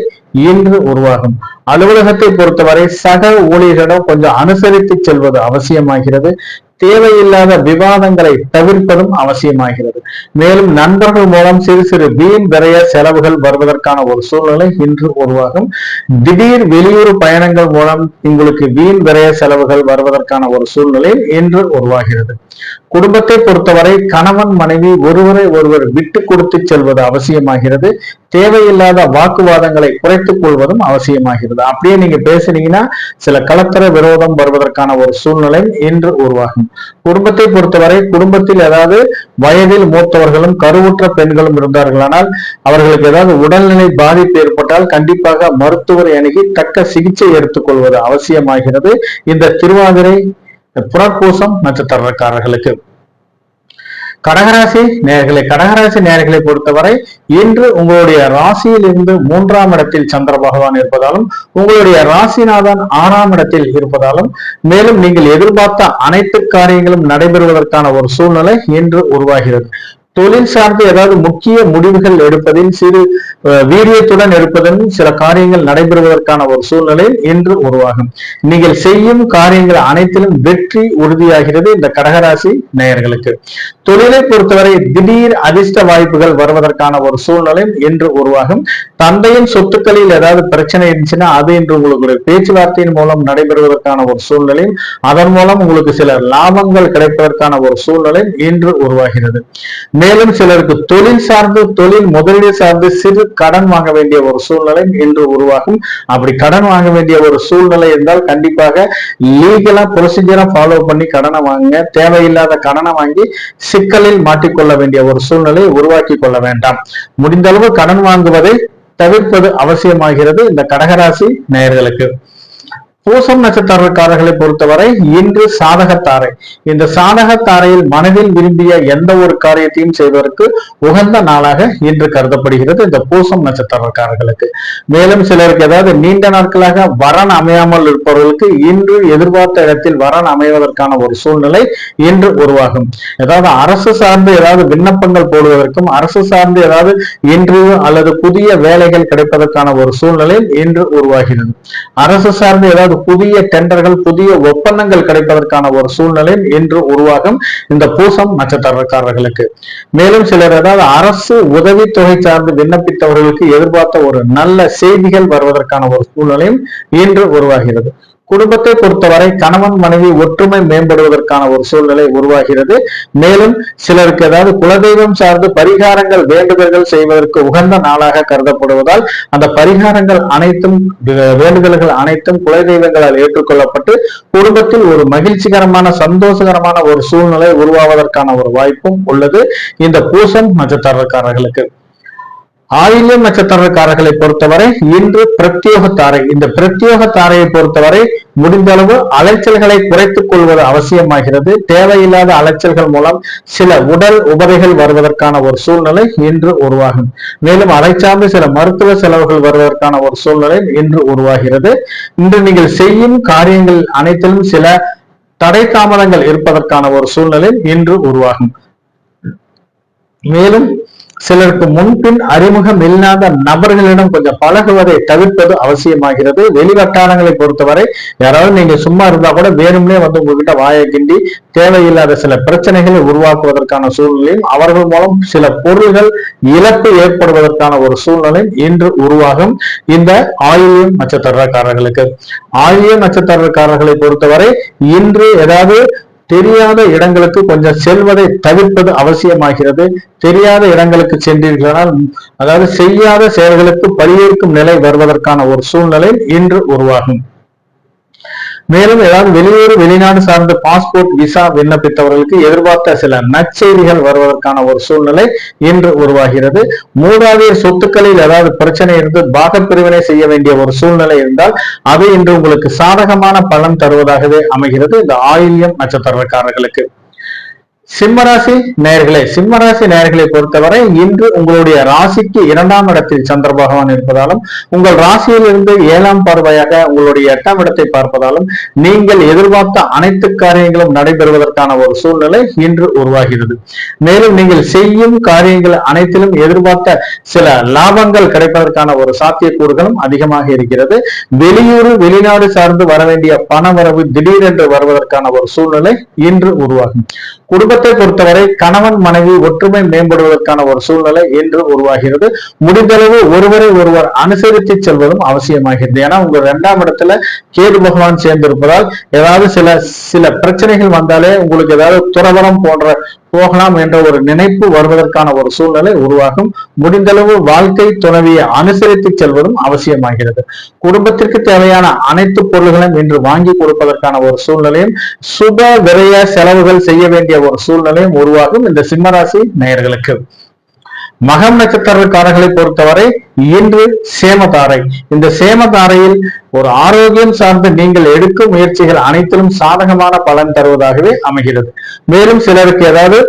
இன்று உருவாகும். அலுவலகத்தை பொறுத்தவரை சக ஊழியர்களிடம் கொஞ்சம் அனுசரித்து செல்வது அவசியமாகிறது. தேவையில்லாத விவாதங்களை தவிர்ப்பதும் அவசியமாகிறது. மேலும் நண்பர்கள் மூலம் சிறு சிறு வீண் விரய செலவுகள் வருவதற்கான ஒரு சூழ்நிலை இன்று உருவாகும். திடீர் வெளியூர் பயணங்கள் மூலம் உங்களுக்கு வீண் விரய செலவுகள் வருவதற்கான ஒரு சூழ்நிலை இன்று உருவாகிறது. குடும்பத்தை பொறுத்தவரை கணவன் மனைவி ஒருவரை ஒருவர் விட்டு கொடுத்து செல்வது அவசியமாகிறது. தேவையில்லாத வாக்குவாதங்களை குறைத்துக் கொள்வதும் அவசியமாகிறது. அப்படியே நீங்க பேசுனீங்கன்னா சில கலத்தர விரோதம் வருவதற்கான ஒரு சூழ்நிலை இன்று உருவாகும். குடும்பத்தை பொறுத்தவரை குடும்பத்தில் ஏதாவது வயதில் மூத்தவர்களும் கருவுற்ற பெண்களும் இருந்தார்களானால் அவர்களுக்கு ஏதாவது உடல்நிலை பாதிப்பு ஏற்பட்டால் கண்டிப்பாக மருத்துவரை அணுகி தக்க சிகிச்சை எடுத்துக்கொள்வது அவசியமாகிறது இந்த திருவாதிரை புனர்பூசம் நட்சத்திரக்காரர்களுக்கு. கடகராசி நேயர்களை பொறுத்தவரை இன்று உங்களுடைய ராசியில் இருந்து 3ஆம் இடத்தில் சந்திர பகவான் இருப்பதாலும் உங்களுடைய ராசிநாதன் 6ஆம் இடத்தில் இருப்பதாலும் மேலும் நீங்கள் எதிர்பார்த்த அனைத்து காரியங்களும் நடைபெறுவதற்கான ஒரு சூழ்நிலை இன்று உருவாகிறது. தொழில் சார்ந்து ஏதாவது முக்கிய முடிவுகள் எடுப்பதில் சிறு வீரியத்துடன் எடுப்பதில் சில காரியங்கள் நடைபெறுவதற்கான ஒரு சூழ்நிலை இன்று உருவாகும். நீங்கள் செய்யும் காரியங்கள் அனைத்திலும் வெற்றி உறுதியாகிறது இந்த கடகராசி நேயர்களுக்கு. தொழிலை பொறுத்தவரை திடீர் அதிர்ஷ்ட வாய்ப்புகள் வருவதற்கான ஒரு சூழ்நிலை இன்று உருவாகும். தந்தையின் சொத்துக்களில் ஏதாவது பிரச்சனை இருந்துச்சுன்னா அது இன்று உங்களுக்கு பேச்சுவார்த்தையின் மூலம் நடைபெறுவதற்கான ஒரு சூழ்நிலை, அதன் மூலம் உங்களுக்கு சில லாபங்கள் கிடைப்பதற்கான ஒரு சூழ்நிலை இன்று உருவாகிறது. மேலும் சிலருக்கு தொழில் சார்ந்து தொழில் முதலீடு சார்ந்து சிறு கடன் வாங்க வேண்டிய ஒரு சூழ்நிலை இன்று உருவாகும். அப்படி கடன் வாங்க வேண்டிய ஒரு சூழ்நிலை இருந்தால் கண்டிப்பாக லீகலா ப்ரொசீஜரா ஃபாலோ பண்ணி கடனை வாங்குங்க. தேவையில்லாத கடனை வாங்கி சிக்கலில் மாட்டிக்கொள்ள வேண்டிய ஒரு சூழ்நிலை உருவாக்கி கொள்ள வேண்டாம். முடிந்த அளவு கடன் வாங்குவதை தவிர்ப்பது அவசியமாகிறது இந்த கடகராசி நேயர்களுக்கு. பூசம் நட்சத்திரக்காரர்களை பொறுத்தவரை இன்று சாதகத்தாரை. இந்த சாதகத்தாரையில் மனதில் விரும்பிய எந்த ஒரு காரியத்தையும் செய்வதற்கு உகந்த நாளாக இன்று கருதப்படுகிறது இந்த பூசம் நட்சத்திரக்காரர்களுக்கு. மேலும் சிலருக்கு ஏதாவது நீண்ட நாட்களாக வரன் அமையாமல் இருப்பவர்களுக்கு இன்று எதிர்பார்த்த இடத்தில் வரன் அமைவதற்கான ஒரு சூழ்நிலை இன்று உருவாகும். ஏதாவது அரசு சார்ந்து ஏதாவது விண்ணப்பங்கள் போடுவதற்கும் அரசு சார்ந்து ஏதாவது இன்டர்வியூ அல்லது புதிய வேலைகள் கிடைப்பதற்கான ஒரு சூழ்நிலை இன்று உருவாகிறது. அரசு சார்ந்து ஏதாவது புதிய டெண்டர்கள் புதிய ஒப்பந்தங்கள் கிடைப்பதற்கான ஒரு சூழ்நிலை இன்று உருவாகும் இந்த பூசம் நட்சத்திரக்காரர்களுக்கு. மேலும் சிலர் ஏதாவது அரசு உதவித்தொகை சார்ந்து விண்ணப்பித்தவர்களுக்கு எதிர்பார்த்த ஒரு நல்ல செய்திகள் வருவதற்கான ஒரு சூழ்நிலையும் இன்று உருவாகிறது. குடும்பத்தை பொறுத்தவரை கணவன் மனைவி ஒற்றுமை மேம்படுவதற்கான ஒரு சூழ்நிலை உருவாகிறது. மேலும் சிலருக்கு ஏதாவது குலதெய்வம் சார்ந்து பரிகாரங்கள் வேண்டுதல்கள் செய்வதற்கு உகந்த நாளாக கருதப்படுவதால் அந்த பரிகாரங்கள் அனைத்தும் வேண்டுதல்கள் அனைத்தும் குலதெய்வங்களால் ஏற்றுக்கொள்ளப்பட்டு குடும்பத்தில் ஒரு மகிழ்ச்சிகரமான சந்தோஷகரமான ஒரு சூழ்நிலை உருவாவதற்கான ஒரு வாய்ப்பும் உள்ளது இந்த பூசம் நட்சத்திரக்காரர்களுக்கு. ஆயில்யம் நட்சத்திரக்காரர்களை பொறுத்தவரை இன்று பிரத்யோக தாரை. இந்த பிரத்யோக தாரையை பொறுத்தவரை முடிந்த அளவு அலைச்சல்களை குறைத்துக் கொள்வது அவசியமாகிறது. தேவையில்லாத அலைச்சல்கள் மூலம் சில உடல் உபதைகள் வருவதற்கான ஒரு சூழ்நிலை இன்று உருவாகும். மேலும் அதை சார்ந்து சில மருத்துவ செலவுகள் வருவதற்கான ஒரு சூழ்நிலை இன்று உருவாகிறது. இன்று நீங்கள் செய்யும் காரியங்கள் அனைத்திலும் சில தடை தாமதங்கள் இருப்பதற்கான ஒரு சூழ்நிலை இன்று உருவாகும். மேலும் சிலருக்கு முன்பின் அறிமுகம் இல்லாத நபர்களிடம் கொஞ்சம் பழகுவதை தவிர்ப்பது அவசியமாகிறது. வெளிவட்டாரங்களை பொறுத்தவரை யாராவது நீங்க சும்மா இருந்தா கூட வேணும்னே வந்து உங்ககிட்ட வாயை கிண்டி தேவையில்லாத சில பிரச்சனைகளை உருவாக்குவதற்கான சூழ்நிலையும் அவர்கள் மூலம் சில பொருள்கள் இழப்பு ஏற்படுவதற்கான ஒரு சூழ்நிலையும் இன்று உருவாகும். இந்த ஆயில்யம் நட்சத்திரக்காரர்களுக்கு ஆயில்யம் நட்சத்திரக்காரர்களை பொறுத்தவரை இன்று ஏதாவது தெரியாத இடங்களுக்கு கொஞ்சம் செல்வதை தவிர்ப்பது அவசியமாகிறது. தெரியாத இடங்களுக்கு சென்றீர்களால் அதாவது செய்யாத செயல்களுக்கு பழியேற்கும் நிலை வருவதற்கான ஒரு சூழ்நிலை இன்று உருவாகும். மேலும் ஏதாவது வெளியூர் வெளிநாடு சார்ந்த பாஸ்போர்ட் விசா விண்ணப்பித்தவர்களுக்கு எதிர்பார்த்த சில நற்செய்திகள் வருவதற்கான ஒரு சூழ்நிலை இன்று உருவாகிறது. மூதாதைய சொத்துக்களில் ஏதாவது பிரச்சனை இருந்து பாகப்பிரிவினை செய்ய வேண்டிய ஒரு சூழ்நிலை இருந்தால் அது இன்று உங்களுக்கு சாதகமான பலன் தருவதாகவே அமைகிறது இந்த ஆயில்யம் நட்சத்திரக்காரர்களுக்கு. சிம்மராசி நேயர்களே, சிம்மராசி நேயர்களை பொறுத்தவரை இன்று உங்களுடைய ராசிக்கு 2ஆம் இடத்தில் சந்திர பகவான் இருப்பதாலும் உங்கள் ராசியிலிருந்து 7ஆம் பார்வையாக உங்களுடைய 8ஆம் இடத்தை பார்ப்பதாலும் நீங்கள் எதிர்பார்த்த அனைத்து காரியங்களும் நடைபெறுவதற்கான ஒரு சூழ்நிலை இன்று உருவாகிறது. மேலும் நீங்கள் செய்யும் காரியங்கள் அனைத்திலும் எதிர்பார்த்த சில லாபங்கள் கிடைப்பதற்கான ஒரு சாத்தியக்கூறுகளும் அதிகமாக இருக்கிறது. வெளியூர் வெளிநாடு சார்ந்து வர வேண்டிய பண வரவு திடீரென்று வருவதற்கான ஒரு சூழ்நிலை இன்று உருவாகும். குடும்பத்தை பொறுத்தவரை கணவன் மனைவி ஒற்றுமை மேம்படுவதற்கான ஒரு சூழ்நிலை இன்று உருவாகிறது. முடிந்தளவு ஒருவரை ஒருவர் அனுசரித்து செல்வதும் அவசியமாகிறது. ஏன்னா உங்க 2ஆம் இடத்துல கேது பகவான் சேர்ந்திருப்பதால் ஏதாவது சில பிரச்சனைகள் வந்தாலே உங்களுக்கு ஏதாவது துறவரம் போன்ற போகலாம் என்ற ஒரு நினைப்பு வருவதற்கான ஒரு சூழ்நிலை உருவாகும். முடிந்தளவு வாழ்க்கை துணைவியை அனுசரித்து செல்வதும் அவசியமாகிறது. குடும்பத்திற்கு தேவையான அனைத்து பொருள்களையும் இன்று வாங்கி கொடுப்பதற்கான ஒரு சூழ்நிலையும் சுப விரய செலவுகள் செய்ய வேண்டிய ஒரு சூழ்நிலையும் உருவாகும் இந்த சிம்மராசி நேயர்களுக்கு. மகம் நட்சத்திரக்காரர்களை பொறுத்தவரை இன்று சேமதாரை. இந்த சேமதாரையில் ஒரு ஆரோக்கியம் சார்ந்து நீங்கள் எடுக்கும் முயற்சிகள் அனைத்திலும் சாதகமான பலன் தருவதாகவே அமைகிறது. மேலும் சிலருக்கு ஏதாவது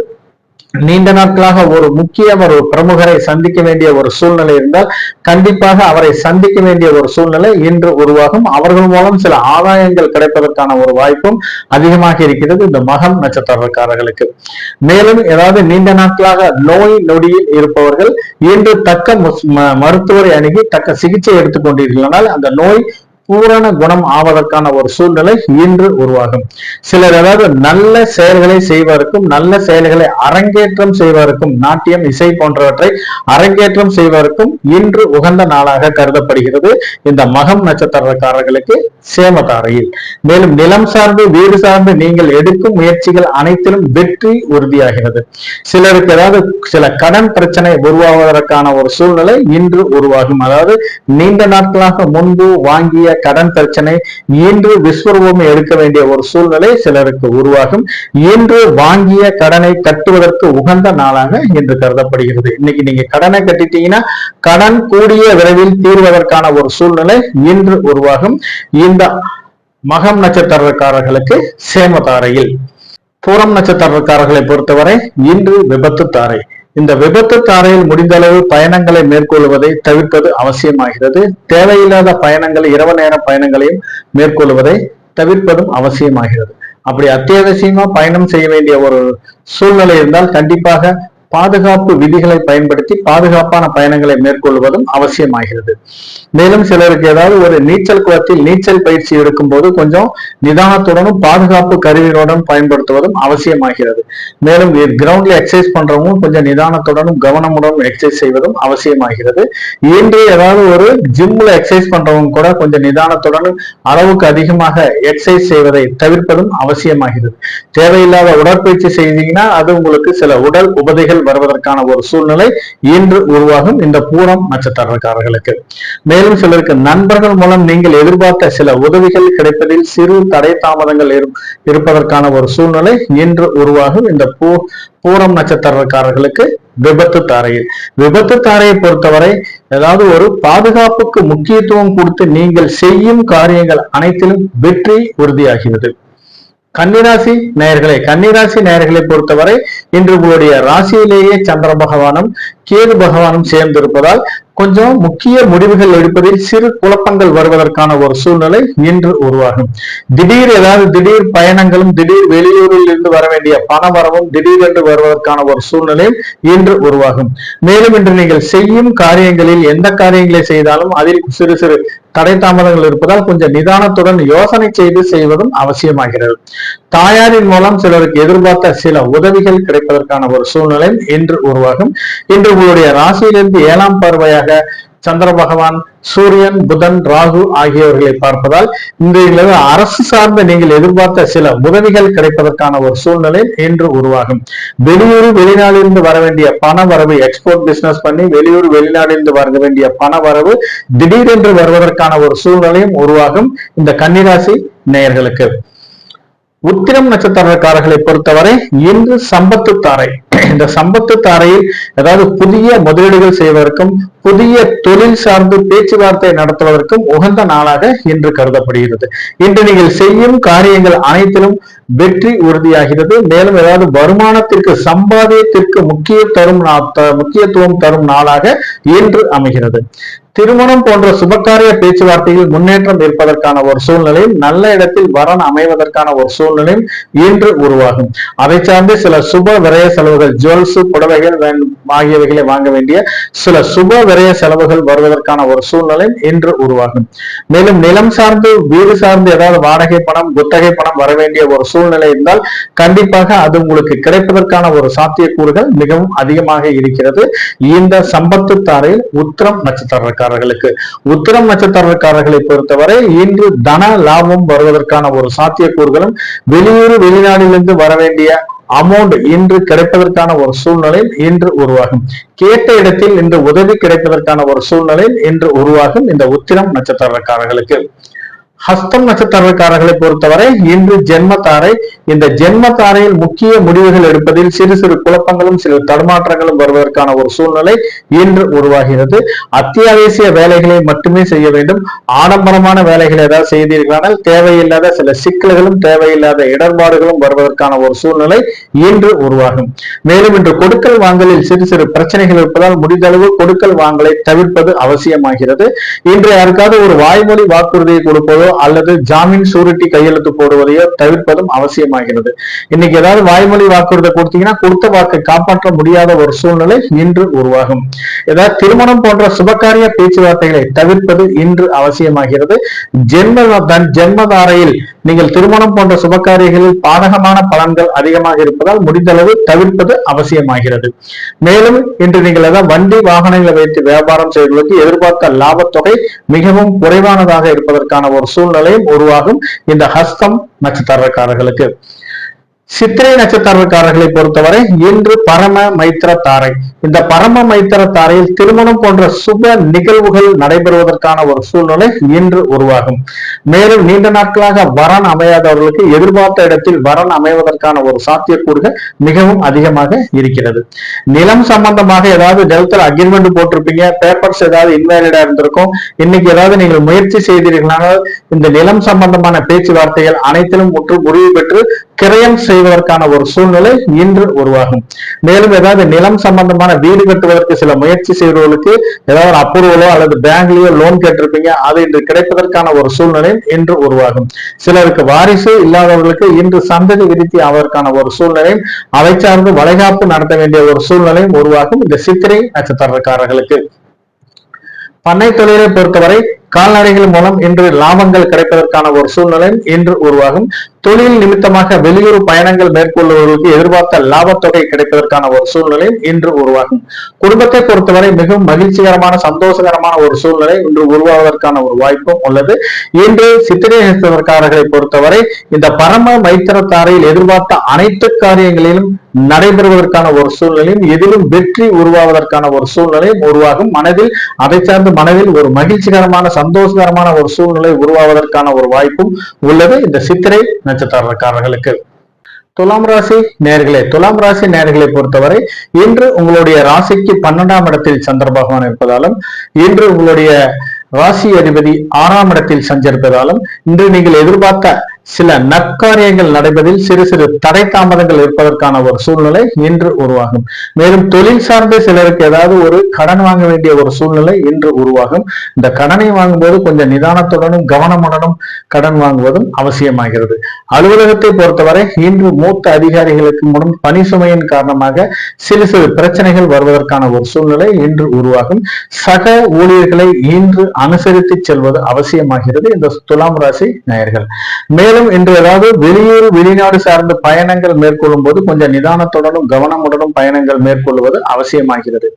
நீண்ட நாட்களாக ஒரு முக்கிய ஒரு பிரமுகரை சந்திக்க வேண்டிய ஒரு சூழ்நிலை இருந்தால் கண்டிப்பாக அவரை சந்திக்க வேண்டிய ஒரு சூழ்நிலை இன்று உருவாகும். அவர்கள் மூலம் சில ஆதாயங்கள் கிடைப்பதற்கான ஒரு வாய்ப்பும் அதிகமாக இருக்கிறது இந்த மகம் நட்சத்திரக்காரர்களுக்கு. மேலும் ஏதாவது நீண்ட நாட்களாக நோய் நொடியில் இருப்பவர்கள் இன்று தக்க மருத்துவரை அணுகி தக்க சிகிச்சை எடுத்துக் கொண்டீர்களானால் அந்த நோய் பூரண குணம் ஆவதற்கான ஒரு சூழ்நிலை இன்று உருவாகும். சிலர் ஏதாவது நல்ல செயல்களை செய்வதற்கும் நல்ல செயல்களை அரங்கேற்றம் செய்வதற்கும் நாட்டியம் இசை போன்றவற்றை அரங்கேற்றம் செய்வதற்கும் இன்று உகந்த நாளாக கருதப்படுகிறது இந்த மகம் நட்சத்திரக்காரர்களுக்கு சேமதாரையில். மேலும் நிலம் சார்ந்து வீடு சார்ந்து நீங்கள் எடுக்கும் முயற்சிகள் அனைத்திலும் வெற்றி உறுதியாகிறது. சிலருக்கு ஏதாவது சில கடன் பிரச்சனை உருவாவதற்கான ஒரு சூழ்நிலை இன்று உருவாகும். அதாவது நீண்ட நாட்களாக முன்பு வாங்கிய கடன் பிரச்சனை இன்று விஸ்வரூபம் எடுக்க வேண்டிய ஒரு சூழ்நிலை சிலருக்கு உருவாகும். இன்று வாங்கிய கடனை கட்டுவதற்கு உகந்த நாளாக இன்று கருதப்படுகிறது. இன்னைக்கு நீங்க கடனை கட்டிட்டீங்கன்னா கடன் கூடிய விரைவில் தீர்வதற்கான ஒரு சூழ்நிலை இன்று உருவாகும் இந்த மகம் நட்சத்திரக்காரர்களுக்கு சேமதாரையில். பூரம் நட்சத்திரக்காரர்களை பொறுத்தவரை இன்று விபத்து தாரை. இந்த விபத்து தாரையில் முடிந்த அளவு பயணங்களை மேற்கொள்வதை தவிர்ப்பது அவசியமாகிறது. தேவையில்லாத பயணங்களை இரவு நேர பயணங்களையும் மேற்கொள்வதை தவிர்ப்பதும் அவசியமாகிறது. அப்படி அத்தியாவசியமா பயணம் செய்ய வேண்டிய ஒரு சூழ்நிலை இருந்தால் கண்டிப்பாக பாதுகாப்பு விதிகளை பயன்படுத்தி பாதுகாப்பான பயணங்களை மேற்கொள்வதும் அவசியமாகிறது. மேலும் சிலருக்கு ஏதாவது ஒரு நீச்சல் குளத்தில் நீச்சல் பயிற்சி எடுக்கும் போது கொஞ்சம் நிதானத்துடனும் பாதுகாப்பு கருவிகளுடன் பயன்படுத்துவதும் அவசியமாகிறது. மேலும் கிரவுண்ட்ல எக்ஸசைஸ் பண்றவங்க கொஞ்சம் நிதானத்துடனும் கவனமுடனும் எக்ஸசைஸ் செய்வதும் அவசியமாகிறது. இன்று ஏதாவது ஒரு ஜிம்ல எக்ஸசைஸ் பண்றவங்க கூட கொஞ்சம் நிதானத்துடனும் அளவுக்கு அதிகமாக எக்ஸசைஸ் செய்வதை தவிர்ப்பதும் அவசியமாகிறது. தேவையில்லாத உடற்பயிற்சி செய்தீங்கன்னா அது உங்களுக்கு சில உடல் உபதைகள் வருவதற்கான ஒரு சூழ்நிலை இன்று உருவாகும் இந்த பூரம் நட்சத்திரக்காரர்களுக்கு. மேலும் சிலருக்கு நண்பர்கள் மூலம் நீங்கள் எதிர்பார்த்த சில உதவிகள் கிடைப்பதில் சிறு தடை தாமதங்கள் இருப்பதற்கான ஒரு சூழ்நிலை இன்று உருவாகும் இந்த பூரம் நட்சத்திரக்காரர்களுக்கு விபத்து தாரையில். விபத்து தாரையை பொறுத்தவரை ஏதாவது ஒரு பாதுகாப்புக்கு முக்கியத்துவம் கொடுத்து நீங்கள் செய்யும் காரியங்கள் அனைத்திலும் வெற்றி உறுதியாகிறது. கன்னிராசி நேயர்களே, கன்னிராசி நேயர்களை பொறுத்தவரை இன்று உங்களுடைய ராசியிலேயே சந்திர பகவானும் கேது பகவானும் சேர்ந்திருப்பதால் கொஞ்சம் முக்கிய முடிவுகள் எடுப்பதில் சிறு குழப்பங்கள் வருவதற்கான ஒரு சூழ்நிலை இன்று உருவாகும். திடீர் பயணங்களும் திடீர் வெளியூரில் இருந்து வர வேண்டிய பண வரவும் திடீரென்று வருவதற்கான ஒரு சூழ்நிலை இன்று உருவாகும். மேலும் இன்று நீங்கள் செய்யும் காரியங்களில் எந்த காரியங்களை செய்தாலும் அதில் சிறு சிறு தடை தாமதங்கள் இருப்பதால் கொஞ்சம் நிதானத்துடன் யோசனை செய்து செய்வதும் அவசியமாகிறது. தாயாரின் மூலம் சிலருக்கு எதிர்பார்த்த சில உதவிகள் கிடைப்பதற்கான ஒரு சூழ்நிலை இன்று உருவாகும். இன்று உங்களுடைய ராசியிலிருந்து 7ஆம் பார்வையாக சந்திர பகவான், சூரியன், புதன், ராகு ஆகியவர்களை பார்ப்பதால் இந்த அரசு சார்ந்த நீங்கள் எதிர்பார்த்த சில உதவிகள் கிடைப்பதற்கான ஒரு சூழ்நிலை இன்று உருவாகும். வெளியூர் வெளிநாட்டிலிருந்து வர வேண்டிய பண வரவு, எக்ஸ்போர்ட் பிசினஸ் பண்ணி வெளியூர் வெளிநாட்டிலிருந்து வர வேண்டிய பண வரவு திடீரென்று வருவதற்கான ஒரு சூழ்நிலையும் உருவாகும். இந்த கன்னிராசி நேயர்களுக்கு உத்திரம் நட்சத்திரக்காரர்களை பொறுத்தவரை இன்று சம்பத்து தாரை. இந்த சம்பத்து தாரையில் ஏதாவது புதிய முதலீடுகள் செய்வதற்கும் புதிய தொழில் சார்ந்து பேச்சுவார்த்தை நடத்துவதற்கும் உகந்த நாளாக இன்று கருதப்படுகிறது. இன்று நீங்கள் செய்யும் காரியங்கள் அனைத்திலும் வெற்றி உறுதியாகிறது. மேலும் ஏதாவது வருமானத்திற்கு சம்பாதியத்திற்கு முக்கியத்துவம் தரும் நாளாக இன்று அமைகிறது. திருமணம் போன்ற சுபகாரிய பேச்சுவார்த்தையில் முன்னேற்றம் இருப்பதற்கான ஒரு சூழ்நிலையும் நல்ல இடத்தில் வரன் அமைவதற்கான ஒரு சூழ்நிலையும் இன்று உருவாகும். அதை சார்ந்து சில சுப விரய செலவுகள், ஜுவல்ஸ், புடவைகள் ஆகியவைகளை வாங்க வேண்டிய சில சுப விரய செலவுகள் வருவதற்கான ஒரு சூழ்நிலை இன்று உருவாகும். மேலும் நிலம் சார்ந்து வீடு சார்ந்து ஏதாவது வாடகை பணம், குத்தகை பணம் வர வேண்டிய ஒரு சூழ்நிலை இருந்தால் கண்டிப்பாக அது உங்களுக்கு கிடைப்பதற்கான ஒரு சாத்தியக்கூறுகள் மிகவும் அதிகமாக இருக்கிறது. இந்த சம்பத்து தாரையில் உத்திரம் நட்சத்திரக்காரர்களை பொறுத்தவரை இன்று தன லாபம் வருவதற்கான ஒரு சாத்தியக்கூறுகளும் வெளியூர் வெளிநாட்டிலிருந்து வர வேண்டிய அமௌண்ட் இன்று கிடைப்பதற்கான ஒரு சூழ்நிலை இன்று உருவாகும். கேட்ட இடத்தில் இன்று உதவி கிடைப்பதற்கான ஒரு சூழ்நிலை இன்று உருவாகும். இந்த உத்திரம் நட்சத்திரக்காரர்களுக்கு ஹஸ்தம் நட்சத்திரக்காரர்களை பொறுத்தவரை இன்று ஜென்மத்தாரை. இந்த ஜென்மத்தாரையில் முக்கிய முடிவுகள் எடுப்பதில் சிறு சிறு குழப்பங்களும் சிறு தடுமாற்றங்களும் வருவதற்கான ஒரு சூழ்நிலை இன்று உருவாகிறது. அத்தியாவசிய வேலைகளை மட்டுமே செய்ய வேண்டும். ஆடம்பரமான வேலைகளை ஏதாவது செய்தீர்களானால் தேவையில்லாத சில சிக்கல்களும் தேவையில்லாத இடர்பாடுகளும் வருவதற்கான ஒரு சூழ்நிலை இன்று உருவாகும். மேலும் இன்று கொடுக்கல் வாங்கலில் சிறு சிறு பிரச்சனைகள் இருப்பதால் முடிந்தளவு கொடுக்கல் வாங்கலை தவிர்ப்பது அவசியமாகிறது. இன்று யாருக்காவது ஒரு வாய்மொழி வாக்குறுதியை கொடுப்பதோ அல்லது ஜாமீன் சூரிட்டி கையெழுத்து போடுவதையோ தவிர்ப்பதும் அவசியமாகிறது. இன்னைக்கு ஏதாவது வாய்மொழி வாக்குறுதி கொடுத்தீங்கன்னா கொடுத்த வாக்கை காப்பாற்ற முடியாத ஒரு சூழ்நிலை இன்று உருவாகும். ஏதாவது திருமணம் போன்ற சுபகாரிய பேச்சுவார்த்தைகளை தவிர்ப்பது இன்று அவசியமாகிறது. ஜென்மதாரையில் நீங்கள் திருமணம் போன்ற சுபகாரியங்களில் பாதகமான பலன்கள் அதிகமாக இருப்பதால் முடிந்தளவு தவிர்ப்பது அவசியமாகிறது. மேலும் இன்று நீங்கள் ஏதாவது வண்டி வாகனங்களை வைத்து வியாபாரம் செய்வதற்கு எதிர்பார்த்த லாபத்தொகை மிகவும் குறைவானதாக இருப்பதற்கான ஒரு சூழ்நிலையும் உருவாகும். இந்த ஹஸ்தம் நட்சத்திரக்காரர்களுக்கு சித்திரை நட்சத்திரக்காரர்களை பொறுத்தவரை இன்று பரம மைத்திர தாரை. இந்த பரம மைத்திர தாரையில் திருமணம் போன்ற சுப நிகழ்வுகள் நடைபெறுவதற்கான ஒரு சூழ்நிலை இன்று உருவாகும். மேலும் நீண்ட நாட்களாக வரன் அமையாதவர்களுக்கு எதிர்பார்த்த இடத்தில் வரன் அமைவதற்கான ஒரு சாத்தியக்கூறுகள் மிகவும் அதிகமாக இருக்கிறது. நிலம் சம்பந்தமாக ஏதாவது நிலத்தில் அக்ரிமெண்ட் போட்டிருப்பீங்க, பேப்பர்ஸ் ஏதாவது இன்வேலிடா இருந்திருக்கும். இன்னைக்கு ஏதாவது நீங்கள் முயற்சி செய்தீர்களானால் இந்த நிலம் சம்பந்தமான பேச்சுவார்த்தைகள் அனைத்திலும் முற்று முடிவு பெற்று கிரயம் செய்வதற்கான ஒரு சூழ்நிலை இன்று உருவாகும். மேலும் ஏதாவது நிலம் சம்பந்தமான வீடு கட்டுவதற்கு சில முயற்சி செய்வர்களுக்கு ஏதாவது அப்ரூவலோ அல்லது பேங்க்லயோ லோன் கேட்டிருப்பீங்க, அது இன்று கிடைப்பதற்கான ஒரு சூழ்நிலை இன்று உருவாகும். சிலருக்கு வாரிசு இல்லாதவர்களுக்கு இன்று சந்ததி விருத்தி ஆவதற்கான ஒரு சூழ்நிலை, அதை சார்ந்து வளைகாப்பு நடத்த வேண்டிய ஒரு சூழ்நிலையும் உருவாகும். இந்த சித்திரை நட்சத்திரக்காரர்களுக்கு பண்ணை தொழிலை பொறுத்தவரை கால்நடைகள் மூலம் இன்று லாபங்கள் கிடைப்பதற்கான ஒரு சூழ்நிலை இன்று உருவாகும். தொழில் நிமித்தமாக வெளியூர் பயணங்கள் மேற்கொள்ளுவர்களுக்கு எதிர்பார்த்த லாபத்தொகை கிடைப்பதற்கான ஒரு சூழ்நிலை இன்று உருவாகும். குடும்பத்தை பொறுத்தவரை மிகவும் மகிழ்ச்சிகரமான சந்தோஷகரமான ஒரு சூழ்நிலை இன்று உருவாவதற்கான ஒரு வாய்ப்பும் உள்ளது. இன்று சித்திரை நட்சத்திரக்காரர்களை பொறுத்தவரை இந்த பரம மைத்திரத்தாரையில் எதிர்பார்த்த அனைத்து காரியங்களிலும் நடைபெறுவதற்கான ஒரு சூழ்நிலையும் எதிலும் வெற்றி உருவாவதற்கான ஒரு நிலையும் உருவாகும். மனதில் அதை சார்ந்து மனதில் ஒரு மகிழ்ச்சிகரமான சந்தோஷகரமான ஒரு சூழ்நிலை உருவாவதற்கான ஒரு வாய்ப்பும் உள்ளது இந்த சித்திரை நட்சத்திரக்காரர்களுக்கு. துலாம் ராசி நேர்களை பொறுத்தவரை இன்று உங்களுடைய ராசிக்கு 12ஆம் இடத்தில் சந்திர பகவான் இருப்பதாலும் இன்று உங்களுடைய ராசி அதிபதி 6ஆம் இடத்தில் சஞ்சரிப்பதாலும் இன்று நீங்கள் எதிர்பார்த்த சில நற்காரியங்கள் நடைபெறுவதில் சிறு சிறு தடை தாமதங்கள் இருப்பதற்கான ஒரு சூழ்நிலை இன்று உருவாகும். மேலும் தொழில் சார்ந்த சிலருக்கு ஏதாவது ஒரு கடன் வாங்க வேண்டிய ஒரு சூழ்நிலை இன்று உருவாகும். இந்த கடனை வாங்கும்போது கொஞ்சம் நிதானத்துடனும் கவனமுடனும் கடன் வாங்குவதும் அவசியமாகிறது. அலுவலகத்தை பொறுத்தவரை இன்று மூத்த அதிகாரிகளுக்கு முன் பணி சுமையின் காரணமாக சிறு சிறு பிரச்சனைகள் வருவதற்கான ஒரு சூழ்நிலை இன்று உருவாகும். சக ஊழியர்களை இன்று அனுசரித்து செல்வது அவசியமாகிறது இந்த துலாம் ராசி நேயர்கள். மேலும் இன்று ஏதாவது வெளியூர் வெளிநாடு சார்ந்த பயணங்கள் மேற்கொள்ளும் போது கொஞ்சம் நிதானத்துடனும் கவனமுடனும் பயணங்கள் மேற்கொள்வது அவசியமாகிறது.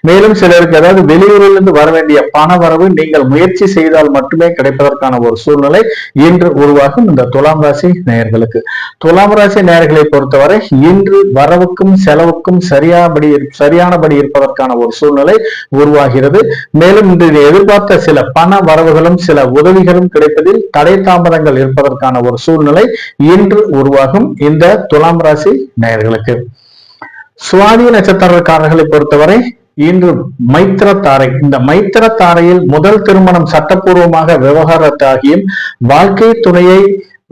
மேலும் சிலருக்கு ஏதாவது வெளியூரிலிருந்து வர வேண்டிய பண வரவு நீங்கள் முயற்சி செய்தால் மட்டுமே கிடைப்பதற்கான ஒரு சூழ்நிலை இன்று உருவாகும் இந்த துலாம் ராசி நேயர்களுக்கு. துலாம் ராசி நேயர்களை பொறுத்தவரை இன்று வரவுக்கும் செலவுக்கும் சரியானபடி இருப்பதற்கான ஒரு சூழ்நிலை உருவாகிறது. மேலும் இன்று எதிர்பார்த்த சில பண வரவுகளும் சில உதவிகளும் கிடைப்பதில் தடை தாமதங்கள் இருப்பதற்கான ஒரு சூழ்நிலை இன்று உருவாகும் இந்த துலாம் ராசி நேயர்களுக்கு. சுவாதி நட்சத்திரக்காரர்களை பொறுத்தவரை இன்று மைத்திரத்தாரை, இந்த மைத்திரத்தாரையில் முதல் திருமணம் சட்டப்பூர்வமாக விவகாரத்தாகியும் வாழ்க்கை துணையை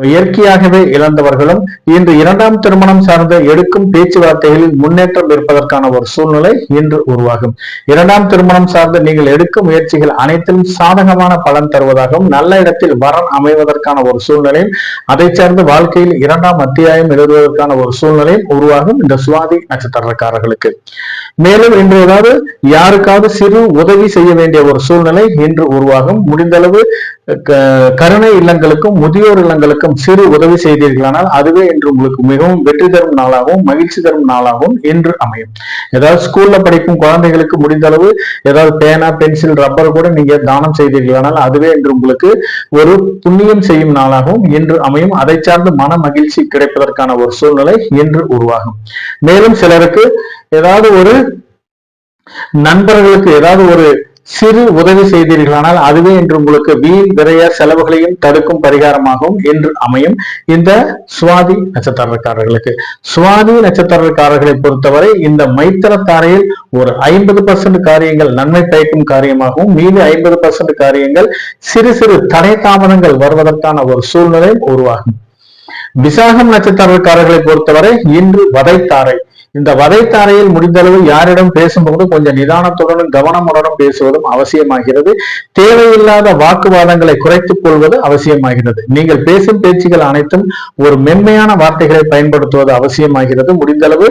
இயற்கையாகவே இழந்தவர்களும் இன்று இரண்டாம் திருமணம் சார்ந்த எடுக்கும் பேச்சுவார்த்தைகளில் முன்னேற்றம் இருப்பதற்கான ஒரு சூழ்நிலை இன்று உருவாகும். இரண்டாம் திருமணம் சார்ந்த நீங்கள் எடுக்கும் முயற்சிகள் அனைத்திலும் சாதகமான பலன் தருவதாகவும் நல்ல இடத்தில் வரன் அமைவதற்கான ஒரு சூழ்நிலையும் அதை சார்ந்த வாழ்க்கையில் இரண்டாம் அத்தியாயம் எழுதுவதற்கான ஒரு சூழ்நிலையும் உருவாகும் இந்த சுவாதி நட்சத்திரக்காரர்களுக்கு. மேலும் இன்று ஏதாவது யாருக்காவது சிறு உதவி செய்ய வேண்டிய ஒரு சூழ்நிலை இன்று உருவாகும். முடிந்தளவு கருணை இல்லங்களுக்கும் முதியோர் இல்லங்களுக்கும் சிறு உதவி செய்தீர்களானால் அதுவே இன்று உங்களுக்கு மிகவும் வெற்றி தரும் நாளாகவும் மகிழ்ச்சி தரும் நாளாகவும் இன்று அமையும். ஏதாவது ஸ்கூல்ல படிக்கும் குழந்தைகளுக்கு முடிந்த அளவு ஏதாவது பேனா பென்சில் ரப்பர் கூட நீங்க தானம் செய்தீர்களானால் அதுவே இன்று உங்களுக்கு ஒரு புண்ணியம் செய்யும் நாளாகவும் இன்று அமையும். அதை சார்ந்து மன மகிழ்ச்சி கிடைப்பதற்கான ஒரு சூழ்நிலை இன்று உருவாகும். மேலும் சிலருக்கு ஏதாவது ஒரு நண்பர்களுக்கு ஏதாவது ஒரு சிறு உதவி செய்தீர்களானால் அதுவே இன்று உங்களுக்கு வீண் விரைய செலவுகளையும் தடுக்கும் பரிகாரமாகவும் இன்று அமையும் இந்த சுவாதி நட்சத்திரக்காரர்களுக்கு. சுவாதி நட்சத்திரக்காரர்களை பொறுத்தவரை இந்த மைத்திரத்தாரையில் ஒரு 50% காரியங்கள் நன்மை பயக்கும் காரியமாகவும் மீது 50% காரியங்கள் சிறு சிறு தடை தாமதங்கள் வருவதற்கான ஒரு சூழ்நிலை உருவாகும். விசாகம் நட்சத்திரக்காரர்களை பொறுத்தவரை இன்று வதைத்தாரை, இந்த வதைத்தாரையில் முடிந்தளவு யாரிடம் பேசும்போது கொஞ்சம் நிதானத்துடனும் கவனமுடனும் பேசுவதும் அவசியமாகிறது. தேவையில்லாத வாக்குவாதங்களை குறைத்துக் கொள்வது அவசியமாகிறது. நீங்கள் பேசும் பேச்சுகள் அனைத்தும் ஒரு மென்மையான வார்த்தைகளை பயன்படுத்துவது அவசியமாகிறது. முடிந்தளவு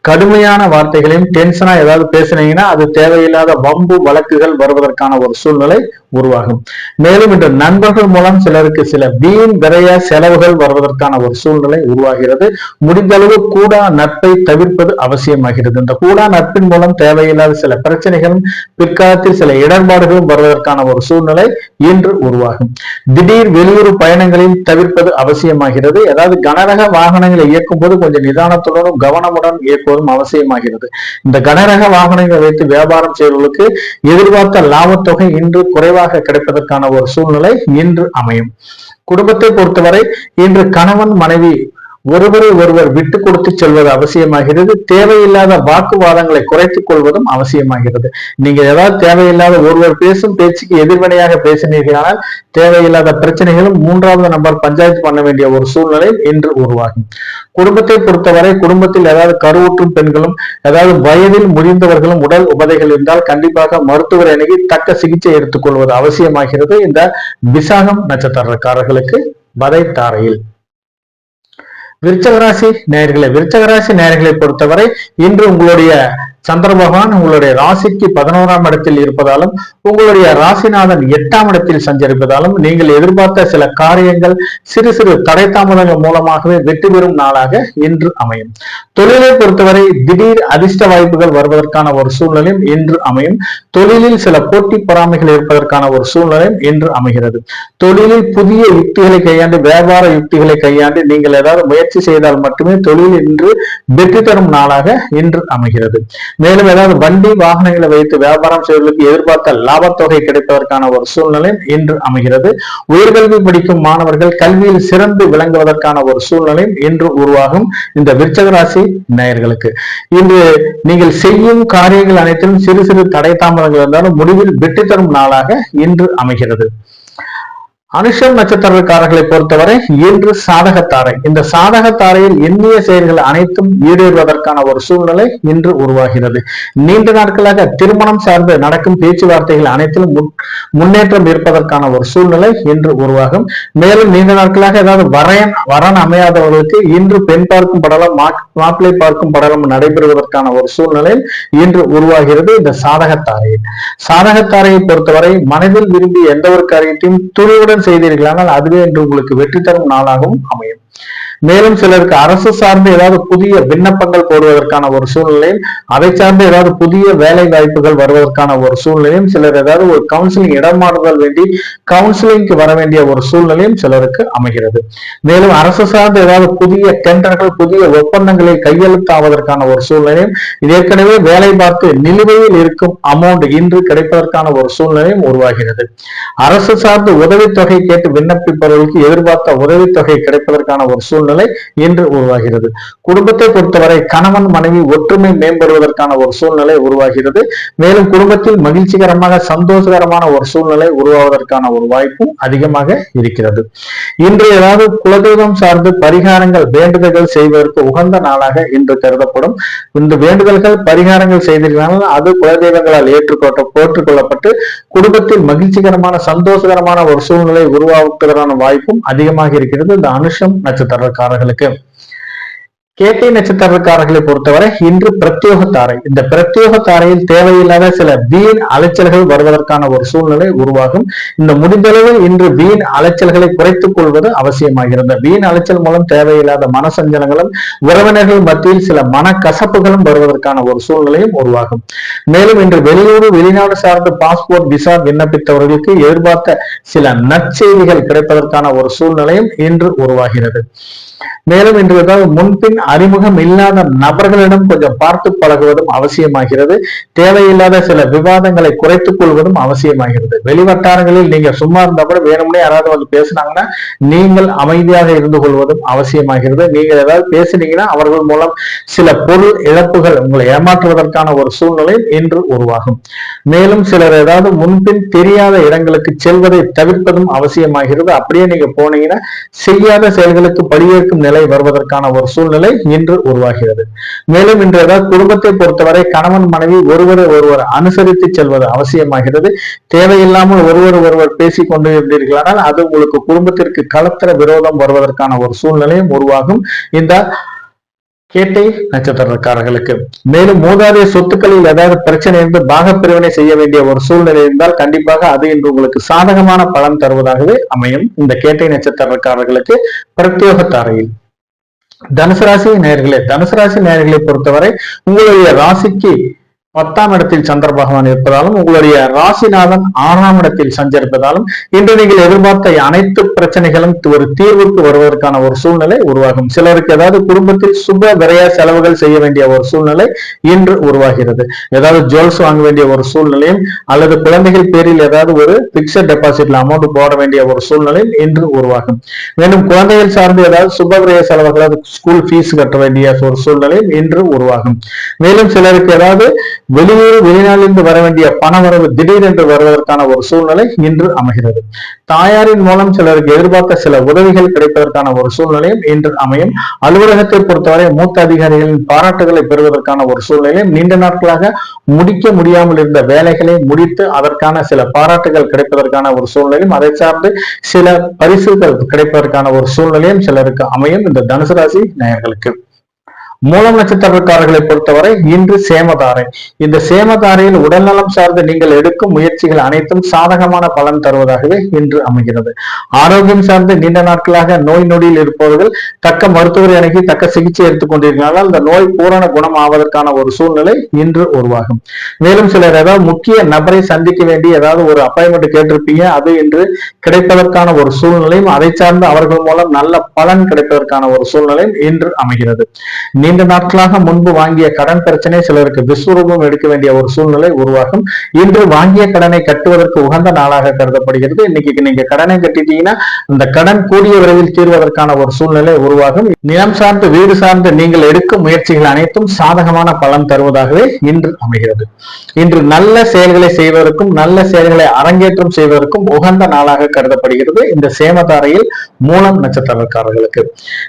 கடுமையான வார்த்தைகளையும் டென்ஷனா ஏதாவது பேசினீங்கன்னா அது தேவையில்லாத வம்பு வழக்குகள் வருவதற்கான ஒரு சூழ்நிலை உருவாகும். மேலும் இன்று நண்பர்கள் மூலம் சிலருக்கு சில வீண் விரைய செலவுகள் வருவதற்கான ஒரு சூழ்நிலை உருவாகிறது. முடிந்தளவு கூடா நட்பை தவிர்ப்பது அவசியமாகிறது. இந்த கூடா நட்பின் மூலம் தேவையில்லாத சில பிரச்சனைகளும் பிற்காலத்தில் சில இடர்பாடுகளும் வருவதற்கான ஒரு சூழ்நிலை இன்று உருவாகும். திடீர் வெளியூர் பயணங்களில் தவிர்ப்பது அவசியமாகிறது. அதாவது கனரக வாகனங்களை இயக்கும் போது கொஞ்சம் நிதானத்துடனும் கவனமுடன் இயக்குவதும் அவசியமாகிறது. இந்த கனரக வாகனங்களை வைத்து வியாபாரம் செய்வதற்கு எதிர்பார்த்த லாபத்தொகை இன்று குறைவாக கிடைப்பதற்கான ஒரு சூழ்நிலை இன்று அமையும். குடும்பத்தை பொறுத்தவரை இன்று கணவன் மனைவி ஒருவரை ஒருவர் விட்டு கொடுத்து செல்வது அவசியமாகிறது. தேவையில்லாத வாக்குவாதங்களை குறைத்துக் கொள்வதும் அவசியமாகிறது. நீங்க ஏதாவது தேவையில்லாத ஒருவர் பேசும் பேச்சுக்கு எதிர்வினையாக பேசினீர்களானால் தேவையில்லாத பிரச்சனைகளும் மூன்றாவது நபர் பஞ்சாயத்து பண்ண வேண்டிய ஒரு சூழ்நிலை இன்று உருவாகும். குடும்பத்தை பொறுத்தவரை குடும்பத்தில் ஏதாவது கருவுற்றும் பெண்களும் ஏதாவது வயதில் முதிர்ந்தவர்களும் உடல் உபதைகள் இருந்தால் கண்டிப்பாக மருத்துவர் அணுகி தக்க சிகிச்சை எடுத்துக் கொள்வது அவசியமாகிறது இந்த விசாகம் நட்சத்திரக்காரர்களுக்கு வதைத்தாரையில். விருச்சகராசி நேயர்களை, விருச்சகராசி நேயர்களை பொறுத்தவரை இன்று உங்களுடைய சந்திர பகவான் உங்களுடைய ராசிக்கு 11ஆம் இடத்தில் இருப்பதாலும் உங்களுடைய ராசிநாதன் 8ஆம் இடத்தில் சஞ்சரிப்பதாலும் நீங்கள் எதிர்பார்த்த சில காரியங்கள் சிறு சிறு தடை தாமதங்கள் மூலமாகவே வெற்றி பெறும் நாளாக இன்று அமையும். தொழிலை பொறுத்தவரை திடீர் அதிர்ஷ்ட வாய்ப்புகள் வருவதற்கான ஒரு சூழ்நிலையும் இன்று அமையும். தொழிலில் சில போட்டி பொறாமைகள் இருப்பதற்கான ஒரு சூழ்நிலையும் இன்று அமைகிறது. தொழிலில் புதிய யுக்திகளை கையாண்டு வியாபார யுக்திகளை கையாண்டு நீங்கள் ஏதாவது முயற்சி செய்தால் மட்டுமே தொழில் இன்று வெற்றி தரும் நாளாக இன்று அமைகிறது. மேலும் ஏதாவது வண்டி வாகனங்களை வைத்து வியாபாரம் செய்வதற்கு எதிர்பார்த்த லாபத்தொகை கிடைப்பதற்கான ஒரு சூழ்நிலை இன்று அமைகிறது. உயர்கல்வி படிக்கும் மாணவர்கள் கல்வியில் சிறந்து விளங்குவதற்கான ஒரு சூழ்நிலை இன்று உருவாகும் இந்த விருச்சக ராசி நேயர்களுக்கு. இன்று நீங்கள் செய்யும் காரியங்கள் அனைத்திலும் சிறு சிறு தடை தாமதங்கள் இருந்தாலும் முடிவில் வெற்றி தரும் நாளாக இன்று அமைகிறது. அனுஷம் நட்சத்திரக்காரர்களை பொறுத்தவரை இன்று சாதகத்தாரை. இந்த சாதகத்தாரையில் எண்ணிய செயல்கள் அனைத்தும் ஈடேறுவதற்கான ஒரு சூழ்நிலை இன்று உருவாகிறது. நீண்ட நாட்களாக திருமணம் சார்ந்து நடக்கும் பேச்சுவார்த்தைகள் அனைத்திலும் முன்னேற்றம் இருப்பதற்கான ஒரு சூழ்நிலை இன்று உருவாகும். மேலும் நீண்ட நாட்களாக ஏதாவது வரன் அமையாதவர்களுக்கு இன்று பெண் பார்க்கும் படலம், மாப்பிள்ளை பார்க்கும் படலம் நடைபெறுவதற்கான ஒரு சூழ்நிலை இன்று உருவாகிறது. இந்த சாதகத்தாரையில் சாதகத்தாரையை பொறுத்தவரை மனதில் விரும்பி எந்த ஒரு காரியத்தையும் துணிவுடன் செய்தீர்களானால் அதுவே என்று உங்களுக்கு வெற்றி தரும் நாளாகவும் அமையும். மேலும் சிலருக்கு அரசு சார்ந்து ஏதாவது புதிய விண்ணப்பங்கள் போடுவதற்கான ஒரு சூழ்நிலையும், அதை சார்ந்து ஏதாவது புதிய வேலை வாய்ப்புகள் வருவதற்கான ஒரு சூழ்நிலையும், சிலர் ஏதாவது ஒரு கவுன்சிலிங் இடமாறுதல் வேண்டி கவுன்சிலிங்க்கு வர வேண்டிய ஒரு சூழ்நிலையும் சிலருக்கு அமைகிறது. மேலும் அரசு சார்ந்து ஏதாவது புதிய டெண்டர்கள், புதிய ஒப்பந்தங்களில் கையெழுத்தாவதற்கான ஒரு சூழ்நிலையும், ஏற்கனவே வேலை பார்த்து நிலுவையில் இருக்கும் அமௌண்ட் இன்று கிடைப்பதற்கான ஒரு சூழ்நிலையும் உருவாகிறது. அரசு சார்ந்து உதவித்தொகை கேட்டு விண்ணப்பிப்பவர்களுக்கு எதிர்பார்த்த உதவித்தொகை கிடைப்பதற்கான ஒரு சூழ்நிலை இன்று உருவாகிறது. குடும்பத்தை பொறுத்தவரை கணவன் மனைவி ஒற்றுமை மேம்படுவதற்கான ஒரு சூழ்நிலை உருவாகிறது. மேலும் குடும்பத்தில் மகிழ்ச்சிகரமாக சந்தோஷகரமான ஒரு சூழ்நிலை உருவாவதற்கான ஒரு வாய்ப்பும் அதிகமாக இருக்கிறது. இன்று ஏதாவது குலதெய்வம் சார்ந்து பரிகாரங்கள், வேண்டுதல்கள் செய்வதற்கு உகந்த நாளாக இன்று கருதப்படும். இந்த வேண்டுதல்கள், பரிகாரங்கள் செய்திருந்தால் அது குலதெய்வங்களால் ஏற்றுக்கொள்ளப்பட்டு குடும்பத்தில் மகிழ்ச்சிகரமான சந்தோஷகரமான ஒரு சூழ்நிலை உருவாக்குவதற்கான வாய்ப்பும் அதிகமாக இருக்கிறது இந்த அனுஷம் நட்சத்திரக்காரர்களுக்கு. கேட்டை நட்சத்திரக்காரர்களை பொறுத்தவரை இன்று பிரத்யோக தாரை. இந்த பிரத்யோக தாரையில் தேவையில்லாத சில வீண் அலைச்சல்கள் வருவதற்கான ஒரு சூழ்நிலை உருவாகும். இந்த முடிந்தளவில் இன்று வீண் அலைச்சல்களை குறைத்துக் கொள்வது அவசியமாகிறது. வீண் அலைச்சல் மூலம் தேவையில்லாத மனசஞ்சலங்களும், உறவினர்கள் மத்தியில் சில மனக்கசப்புகளும் வருவதற்கான ஒரு சூழ்நிலையும் உருவாகும். மேலும் இன்று வெளியூர், வெளிநாடு சார்ந்த பாஸ்போர்ட், விசா விண்ணப்பித்தவர்களுக்கு எதிர்பார்த்த சில நற்செய்திகள் கிடைப்பதற்கான ஒரு சூழ்நிலையும் இன்று உருவாகிறது. மேலும் இன்று ஏதாவது முன்பின் அறிமுகம் இல்லாத நபர்களிடம் கொஞ்சம் பார்த்து பழகுவதும் அவசியமாகிறது. தேவையில்லாத சில விவாதங்களை குறைத்துக் கொள்வதும் அவசியமாகிறது. வெளிவட்டாரங்களில் நீங்க சும்மா இருந்தா கூட வேணும்னே யாராவது வந்து பேசினாங்கன்னா நீங்கள் அமைதியாக இருந்து கொள்வதும் அவசியமாகிறது. நீங்கள் ஏதாவது பேசினீங்கன்னா அவர்கள் மூலம் சில பொருள் இழப்புகள் உங்களை ஏமாற்றுவதற்கான ஒரு சூழ்நிலை இன்று உருவாகும். மேலும் சிலர் ஏதாவது முன்பின் தெரியாத இடங்களுக்கு செல்வதை தவிர்ப்பதும் அவசியமாகிறது. அப்படியே நீங்க போனீங்கன்னா செய்யாத செயல்களுக்கு படியேற்கும் நிலை வருவதற்கான ஒரு சூழ்நிலை இன்று உருவாகிறது. மேலும் இன்று ஏதாவது குடும்பத்தை பொறுத்தவரை கணவன் மனைவி ஒருவரை ஒருவர் அனுசரித்து செல்வது அவசியமாகிறது. தேவையில்லாமல் ஒருவர் பேசிக் கொண்டு இருந்தீர்களானால் அது உங்களுக்கு குடும்பத்திற்கு களத்திர விரோதம் வருவதற்கான ஒரு சூழ்நிலையும் உருவாகும் இந்த கேட்டை நட்சத்திரக்காரர்களுக்கு. மேலும் மூதாதைய சொத்துக்களில் ஏதாவது பிரச்சனை இருந்து பாக பிரிவினை செய்ய வேண்டிய ஒரு சூழ்நிலை இருந்தால் கண்டிப்பாக அது இன்று உங்களுக்கு சாதகமான பலன் தருவதாகவே அமையும் இந்த கேட்டை நட்சத்திரக்காரர்களுக்கு பிரத்யோக தாரையில். தனுசு ராசி நேயர்களே, தனுசு ராசி நேயர்களை பொறுத்தவரை உங்களுடைய ராசிக்கு 10ஆம் இடத்தில் சந்திர பகவான் இருப்பதாலும், உங்களுடைய ராசிநாதன் 6ஆம் இடத்தில் சஞ்சரிப்பதாலும் இன்று நீங்கள் எதிர்பார்த்த அனைத்து பிரச்சனைகளும் ஒரு தீர்வுக்கு வருவதற்கான ஒரு சூழ்நிலை உருவாகும். சிலருக்கு ஏதாவது குடும்பத்தில் சுப விரைய செலவுகள் செய்ய வேண்டிய ஒரு சூழ்நிலை இன்று உருவாகிறது. ஏதாவது ஜுவல்ஸ் வாங்க வேண்டிய ஒரு சூழ்நிலையும், அல்லது குழந்தைகள் பேரில் ஏதாவது ஒரு பிக்சட் டெபாசிட்ல அமௌண்ட் போட வேண்டிய ஒரு சூழ்நிலையும் இன்று உருவாகும். மேலும் குழந்தைகள் சார்ந்து ஏதாவது சுப விரைய செலவுகள், ஸ்கூல் ஃபீஸ் கட்ட வேண்டிய ஒரு சூழ்நிலையும் இன்று உருவாகும். மேலும் சிலருக்கு ஏதாவது வெளியூர், வெளிநாட்டிலிருந்து வர வேண்டிய பண வரவு திடீரென்று வருவதற்கான ஒரு சூழ்நிலை இன்று அமைகிறது. தாயாரின் மூலம் சிலருக்கு எதிர்பார்த்த சில உதவிகள் கிடைப்பதற்கான ஒரு சூழ்நிலையும் இன்று அமையும். அலுவலகத்தை பொறுத்தவரை மூத்த அதிகாரிகளின் பாராட்டுகளை பெறுவதற்கான ஒரு சூழ்நிலையும், நீண்ட நாட்களாக முடிக்க முடியாமல் இருந்த வேலைகளை முடித்து அதற்கான சில பாராட்டுகள் கிடைப்பதற்கான ஒரு சூழ்நிலையும், அதை சார்ந்து சில பரிசுகள் கிடைப்பதற்கான ஒரு சூழ்நிலையும் சிலருக்கு அமையும் இந்த தனுசு ராசி நேயர்களுக்கு. மூலம் நட்சத்திரக்காரர்களை பொறுத்தவரை இன்று சேமதாரை. இந்த சேமதாரையில் உடல்நலம் சார்ந்து நீங்கள் எடுக்கும் முயற்சிகள் அனைத்தும் சாதகமான பலன் தருவதாகவே இன்று அமைகிறது. ஆரோக்கியம் சார்ந்து நீண்ட நாட்களாக நோய் நொடியில் இருப்பவர்கள் தக்க மருத்துவரை அணுகி தக்க சிகிச்சை எடுத்துக் கொண்டிருக்கிறார்கள். அந்த நோய் பூரண குணம் ஆவதற்கான ஒரு சூழ்நிலை இன்று உருவாகும். மேலும் சிலர் ஏதாவது முக்கிய நபரை சந்திக்க வேண்டி ஏதாவது ஒரு அப்பாயின்மெண்ட் கேட்டிருப்பீங்க, அது இன்று கிடைப்பதற்கான ஒரு சூழ்நிலையும், அதை சார்ந்து அவர்கள் மூலம் நல்ல பலன் கிடைப்பதற்கான ஒரு சூழ்நிலையும் இன்று அமைகிறது. நீண்ட நாட்களாக முன்பு வாங்கிய கடன் பிரச்சனை சிலருக்கு விஸ்வரூபம் எடுக்க வேண்டிய ஒரு சூழ்நிலை உருவாகும். இன்று வாங்கிய கடனை கட்டுவதற்கு உகந்த நாளாக கருதப்படுகிறது. இன்னைக்கு நீங்க கடனை கட்டிட்டீங்கன்னா அந்த கடன் கூடிய விரைவில் தீர்வதற்கான ஒரு சூழ்நிலை உருவாகும். நிலம் சார்ந்து வீடு சார்ந்து நீங்கள் எடுக்கும் முயற்சிகள் அனைத்தும் சாதகமான பலன் தருவதாகவே இன்று அமைகிறது. இன்று நல்ல செயல்களை செய்வதற்கும் நல்ல செயல்களை அரங்கேற்றம் செய்வதற்கும் உகந்த நாளாக கருதப்படுகிறது இந்த சேமதாரையில் மூலம் நட்சத்திரக்காரர்களுக்கு.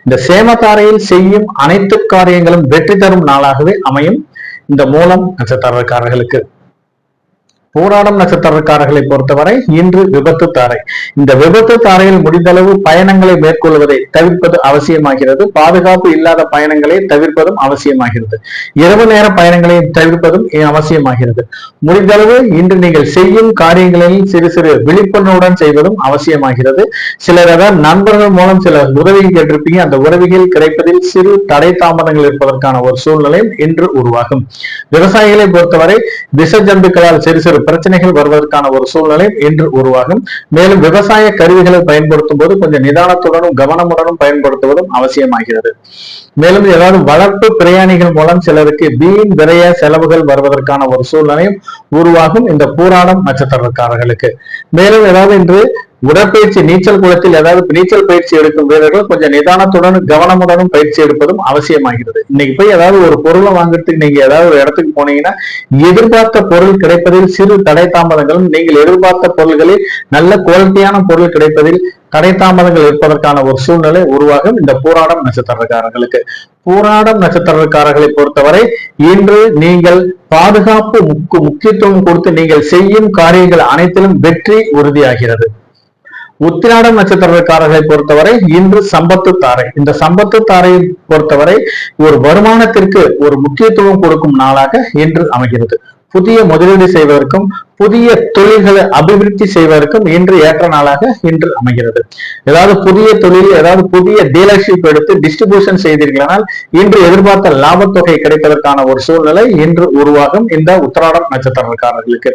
இந்த சேமதாரையில் செய்யும் அனைத்து காரியங்களும் வெற்றி தரும் நாளாகவே அமையும் இந்த மூலம் நட்சத்திரக்காரர்களுக்கு. போராடும் நட்சத்திரக்காரர்களை பொறுத்தவரை இன்று விபத்து தாரை. இந்த விபத்து தாரையில் முடிந்தளவு பயணங்களை மேற்கொள்வதை தவிர்ப்பது அவசியமாகிறது. பாதுகாப்பு இல்லாத பயணங்களை தவிர்ப்பதும் அவசியமாகிறது. இரவு நேர பயணங்களை தவிர்ப்பதும் அவசியமாகிறது. முடிந்தளவு இன்று நீங்கள் செய்யும் காரியங்களில் சிறு சிறு விழிப்புணர்வுடன் செய்வதும் அவசியமாகிறது. சிலர் அதாவது நண்பர்கள் மூலம் சில உதவிகள் கேட்டிருப்பீங்க. அந்த உதவிகள் கிடைப்பதில் சிறு தடை தாமதங்கள் இருப்பதற்கான ஒரு சூழ்நிலையும் இன்று உருவாகும். விவசாயிகளை பொறுத்தவரை விஷ ஜந்துக்களால் சிறு சிறு பிரச்சனைகள் வருவதற்கான ஒரு சூழ்நிலை இன்று உருவாகும். மேலும் விவசாய கருவிகளை பயன்படுத்தும் போது கொஞ்சம் நிதானத்துடனும் கவனமுடனும் பயன்படுத்துவதும் அவசியமாகிறது. மேலும் ஏதாவது வளர்ப்பு பிரயாணிகள் மூலம் சிலருக்கு வீண் விரைய செலவுகள் வருவதற்கான ஒரு சூழ்நிலையும் உருவாகும் இந்த பூராடம் நட்சத்திரக்காரர்களுக்கு. மேலும் ஏதாவது இன்று உடற்பயிற்சி நீச்சல் குளத்தில் ஏதாவது நீச்சல் பயிற்சி எடுக்கும் வீரர்கள் கொஞ்சம் நிதானத்துடனும் கவனமுடனும் பயிற்சி எடுப்பதும் அவசியமாகிறது. இன்னைக்கு போய் ஏதாவது ஒரு பொருளை வாங்குறதுக்கு நீங்க ஏதாவது ஒரு இடத்துக்கு போனீங்கன்னா எதிர்பார்த்த பொருள் கிடைப்பதில் சிறு தடை தாமதங்களும், நீங்கள் எதிர்பார்த்த பொருள்களில் நல்ல குவாலிட்டியான பொருள் கிடைப்பதில் தடை தாமதங்கள் இருப்பதற்கான ஒரு சூழ்நிலை உருவாகும் இந்த பூராடம் நட்சத்திரக்காரர்களுக்கு. பூராடம் நட்சத்திரக்காரர்களை பொறுத்தவரை இன்று நீங்கள் பாதுகாப்பு முக்கியத்துவம் கொடுத்து நீங்கள் செய்யும் காரியங்கள் அனைத்திலும் வெற்றி உறுதியாகிறது. உத்திராடம் நட்சத்திரக்காரர்களை பொறுத்தவரை இன்று சம்பத்து தாரை. இந்த சம்பத்து தாரையை பொறுத்தவரை ஒரு வருமானத்திற்கு ஒரு முக்கியத்துவம் கொடுக்கும் நாளாக இன்று அமைகிறது. புதிய முதலீடு செய்வதற்கும் புதிய தொழில்களை அபிவிருத்தி செய்வதற்கும் இன்று ஏற்ற நாளாக இன்று அமைகிறது. ஏதாவது புதிய தொழில், ஏதாவது புதிய டீலர்ஷிப் எடுத்து டிஸ்ட்ரிபியூஷன் செய்தீர்களானால் இன்று எதிர்பார்த்த லாபத்தொகை கிடைப்பதற்கான ஒரு சூழ்நிலை இன்று உருவாகும் இந்த உத்திராடம் நட்சத்திரக்காரர்களுக்கு.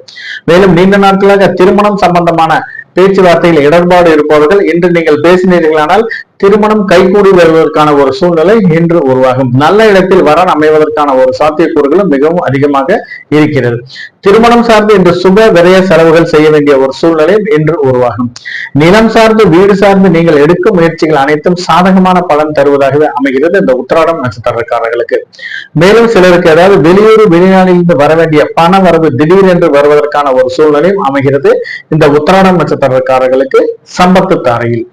மேலும் நீண்ட நாட்களாக திருமணம் சம்பந்தமான பேச்சுவார்த்தையில் இடர்பாடு இருப்பவர்கள் இன்று நீங்கள் பேசினீர்களானால் திருமணம் கைகூடி வருவதற்கான ஒரு சூழ்நிலை இன்று உருவாகும். நல்ல இடத்தில் வரன் அமைவதற்கான ஒரு சாத்தியக்கூறுகளும் மிகவும் அதிகமாக இருக்கிறது. திருமணம் சார்ந்து இன்று சுப விரய செலவுகள் செய்ய வேண்டிய ஒரு சூழ்நிலை இன்று உருவாகும். நிலம் சார்ந்து வீடு சார்ந்து நீங்கள் எடுக்கும் முயற்சிகள் அனைத்தும் சாதகமான பலன் தருவதாகவே அமைகிறது இந்த உத்திராடம் நட்சத்திரக்காரர்களுக்கு. மேலும் சிலருக்கு ஏதாவது வெளியூர் வெளிநாட்டிலிருந்து வர வேண்டிய பண வரவு திடீரென்று வருவதற்கான ஒரு சூழ்நிலையும் அமைகிறது இந்த உத்திராடம் நட்சத்திரக்காரர்களுக்கு சம்பத்து தாரையில்.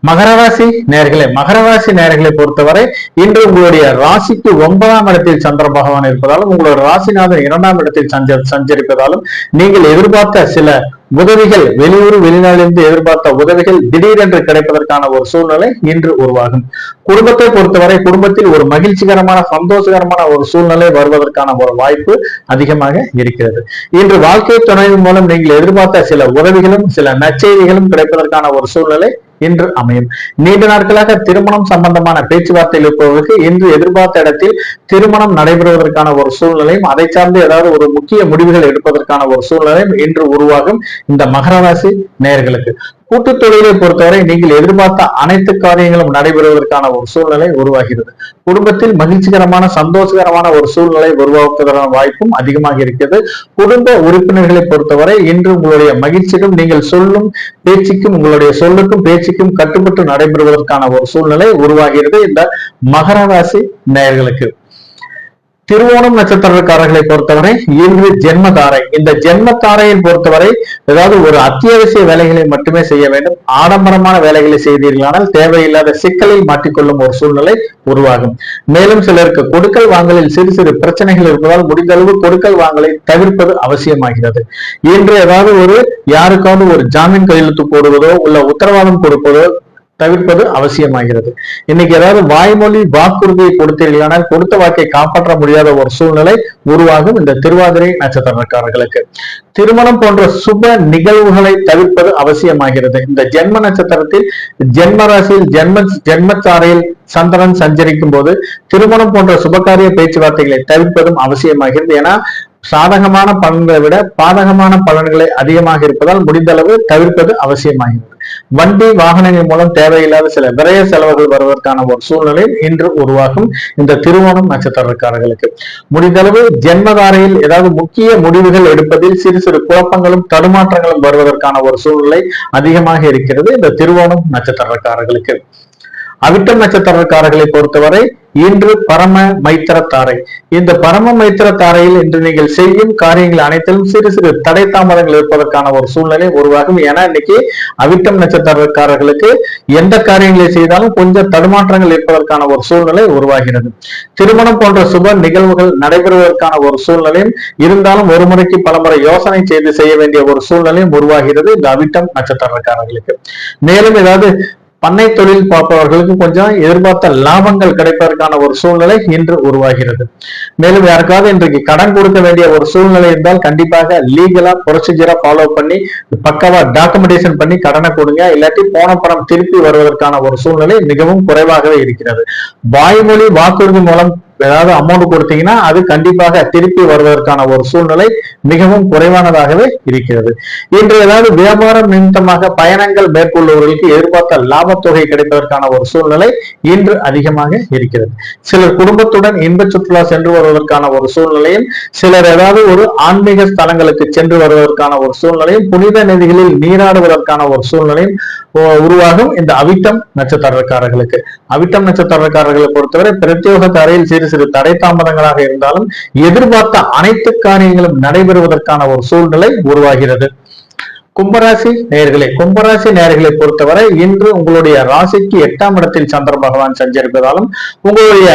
மகரராசி நேயர்களே, மகரராசி நேயர்களை பொறுத்தவரை இன்று உங்களுடைய ராசிக்கு 9ஆம் இடத்தில் சந்திர பகவான் இருப்பதாலும் உங்களோட ராசிநாதன் 2ஆம் இடத்தில் சஞ்சரிப்பதாலும் நீங்கள் எதிர்பார்த்த சில உதவிகள், வெளியூர் வெளிநாட்டிலிருந்து எதிர்பார்த்த உதவிகள் திடீரென்று கிடைப்பதற்கான ஒரு சூழ்நிலை இன்று உருவாகும். குடும்பத்தை பொறுத்தவரை குடும்பத்தில் ஒரு மகிழ்ச்சிகரமான சந்தோஷகரமான ஒரு சூழ்நிலை வருவதற்கான ஒரு வாய்ப்பு அதிகமாக இருக்கிறது. இன்று வாழ்க்கை துணையின் மூலம் நீங்கள் எதிர்பார்த்த சில உதவிகளும் சில நற்செய்திகளும் கிடைப்பதற்கான ஒரு சூழ்நிலை இன்று அமையும். நீண்ட நாட்களாக திருமணம் சம்பந்தமான பேச்சுவார்த்தையில் இருப்பவர்களுக்கு இன்று எதிர்பார்த்த இடத்தில் திருமணம் நடைபெறுவதற்கான ஒரு சூழ்நிலையும் அதை சார்ந்து ஏதாவது ஒரு முக்கிய முடிவுகள் எடுப்பதற்கான ஒரு சூழ்நிலையும் இன்று உருவாகும் இந்த மகர ராசி நேயர்களுக்கு. கூட்டு தொழிலை பொறுத்தவரை நீங்கள் எதிர்பார்த்த அனைத்து காரியங்களும் நடைபெறுவதற்கான ஒரு சூழ்நிலை உருவாகிறது. குடும்பத்தில் மகிழ்ச்சிகரமான சந்தோஷகரமான ஒரு சூழ்நிலை உருவாக்குவதற்கான வாய்ப்பும் அதிகமாக இருக்கிறது. குடும்ப உறுப்பினர்களை பொறுத்தவரை இன்று உங்களுடைய மகிழ்ச்சிக்கும் நீங்கள் சொல்லும் பேச்சுக்கும் உங்களுடைய சொல்லுக்கும் பேச்சுக்கும் கட்டுப்பட்டு நடைபெறுவதற்கான ஒரு சூழ்நிலை உருவாகிறது இந்த மகர ராசி நேயர்களுக்கு. திருவோணம் நட்சத்திரக்காரர்களை பொறுத்தவரை இன்று ஜென்மதாரை. இந்த ஜென்மதாரையை பொறுத்தவரை ஏதாவது ஒரு அத்தியாவசிய வேலைகளை மட்டுமே செய்ய வேண்டும். ஆடம்பரமான வேலைகளை செய்தீர்களானால் தேவையில்லாத சிக்கலில் மாட்டிக்கொள்ளும் ஒரு சூழ்நிலை உருவாகும். மேலும் சிலருக்கு கொடுக்கல் வாங்கலில் சிறு சிறு பிரச்சனைகள் இருப்பதால் முடிந்த அளவு கொடுக்கல் வாங்கலை தவிர்ப்பது அவசியமாகிறது. இன்று ஏதாவது ஒரு யாருக்காவது ஒரு ஜாமீன் கையெழுத்து போடுவதோ உள்ள உத்தரவாதம் கொடுப்பதோ தவிர்ப்பது அவசியமாகிறது. இன்னைக்கு ஏதாவது வாய்மொழி வாக்குறுதியை கொடுத்தீர்களானால் கொடுத்த வாக்கை காப்பாற்ற முடியாத ஒரு சூழ்நிலை உருவாகும் இந்த திருவாதிரை நட்சத்திரக்காரர்களுக்கு. திருமணம் போன்ற சுப நிகழ்வுகளை தவிர்ப்பது அவசியமாகிறது. இந்த ஜென்ம நட்சத்திரத்தில் ஜென்ம ராசியில் ஜென்மச்சாரையில் சந்திரன் சஞ்சரிக்கும் போது திருமணம் போன்ற சுபகாரிய பேச்சுவார்த்தைகளை தவிர்ப்பதும் அவசியமாகிறது. ஏன்னா சாதகமான பலன்களை விட பாதகமான பலன்களை அதிகமாக இருப்பதால் முடிந்த அளவு தவிர்ப்பது அவசியமாகிறது. வண்டி வாகனங்கள் மூலம் தேவையில்லாத சில விரய செலவுகள் வருவதற்கான ஒரு சூழ்நிலை இன்று உருவாகும் இந்த திருவோணம் நட்சத்திரக்காரர்களுக்கு. முடிந்தளவு ஜென்மதாரையில் ஏதாவது முக்கிய முடிவுகள் எடுப்பதில் சிறு சிறு குழப்பங்களும் தடுமாற்றங்களும் வருவதற்கான ஒரு சூழ்நிலை அதிகமாக இருக்கிறது இந்த திருவோணம் நட்சத்திரக்காரர்களுக்கு. அவிட்டம் நட்சத்திரக்காரர்களை பொறுத்தவரை இன்று பரம மைத்திர தாரை. இந்த பரம மைத்திர தாரையில் இன்று நீங்கள் செய்யும் காரியங்கள் அனைத்திலும் சிறு சிறு தடை தாமதங்கள் இருப்பதற்கான ஒரு சூழ்நிலை உருவாகும். ஏன்னா இன்னைக்கு அவிட்டம் நட்சத்திரக்காரர்களுக்கு எந்த காரியங்களை செய்தாலும் கொஞ்சம் தடுமாற்றங்கள் இருப்பதற்கான ஒரு சூழ்நிலை உருவாகிறது. திருமணம் போன்ற சுப நிகழ்வுகள் நடைபெறுவதற்கான ஒரு சூழ்நிலையும் இருந்தாலும் ஒரு முறைக்கு பல முறை யோசனை செய்து செய்ய வேண்டிய ஒரு சூழ்நிலையும் உருவாகிறது இந்த அவிட்டம் நட்சத்திரக்காரர்களுக்கு. மேலும் ஏதாவது பண்ணை தொழில் பார்ப்பவர்களுக்கு கொஞ்சம் எதிர்பார்த்த லாபங்கள் கிடைப்பதற்கான ஒரு சூழ்நிலை இன்று உருவாகிறது. மேலும் யாருக்காவது இன்றைக்கு கடன் கொடுக்க வேண்டிய ஒரு சூழ்நிலை இருந்தால் கண்டிப்பாக லீகலா ப்ரொசீஜரா ஃபாலோ பண்ணி பக்காவா டாக்குமெண்டேஷன் பண்ணி கடனை கொடுங்க. இல்லாட்டி போன பணம் திருப்பி வருவதற்கான ஒரு சூழ்நிலை மிகவும் குறைவாகவே இருக்கிறது. வாய்மொழி வாக்குறுதி மூலம் ஏதாவது அமௌண்ட் கொடுத்தீங்கன்னா அது கண்டிப்பாக திருப்பி வருவதற்கான ஒரு சூழ்நிலை மிகவும் குறைவானதாகவே இருக்கிறது. இன்று ஏதாவது வியாபாரம் நிமித்தமாக பயணங்கள் மேற்கொள்பவர்களுக்கு எதிர்பார்த்த லாபத்தொகை கிடைப்பதற்கான ஒரு சூழ்நிலை இன்று அதிகமாக இருக்கிறது. சிலர் குடும்பத்துடன் இன்ப சுற்றுலா சென்று வருவதற்கான ஒரு சூழ்நிலையும், சிலர் ஏதாவது ஒரு ஆன்மீக ஸ்தலங்களுக்கு சென்று வருவதற்கான ஒரு சூழ்நிலையும், புனித நதிகளில் நீராடுவதற்கான ஒரு சூழ்நிலையும் உருவாகும் இந்த அவிட்டம் நட்சத்திரக்காரர்களுக்கு. அவிட்டம் நட்சத்திரக்காரர்களை பொறுத்தவரை பிரத்யோக தரையில் சிறு சிறு தடை தாமதங்களாக இருந்தாலும் எதிர்பார்த்த அனைத்து காரியங்களும் நடைபெறுவதற்கான ஒரு சூழ்நிலை உருவாகிறது. கும்பராசி நேயர்களே, கும்பராசி நேயர்களை பொறுத்தவரை இன்று உங்களுடைய ராசிக்கு 8ஆம் இடத்தில் சந்திர பகவான் சஞ்சரிப்பதாலும் உங்களுடைய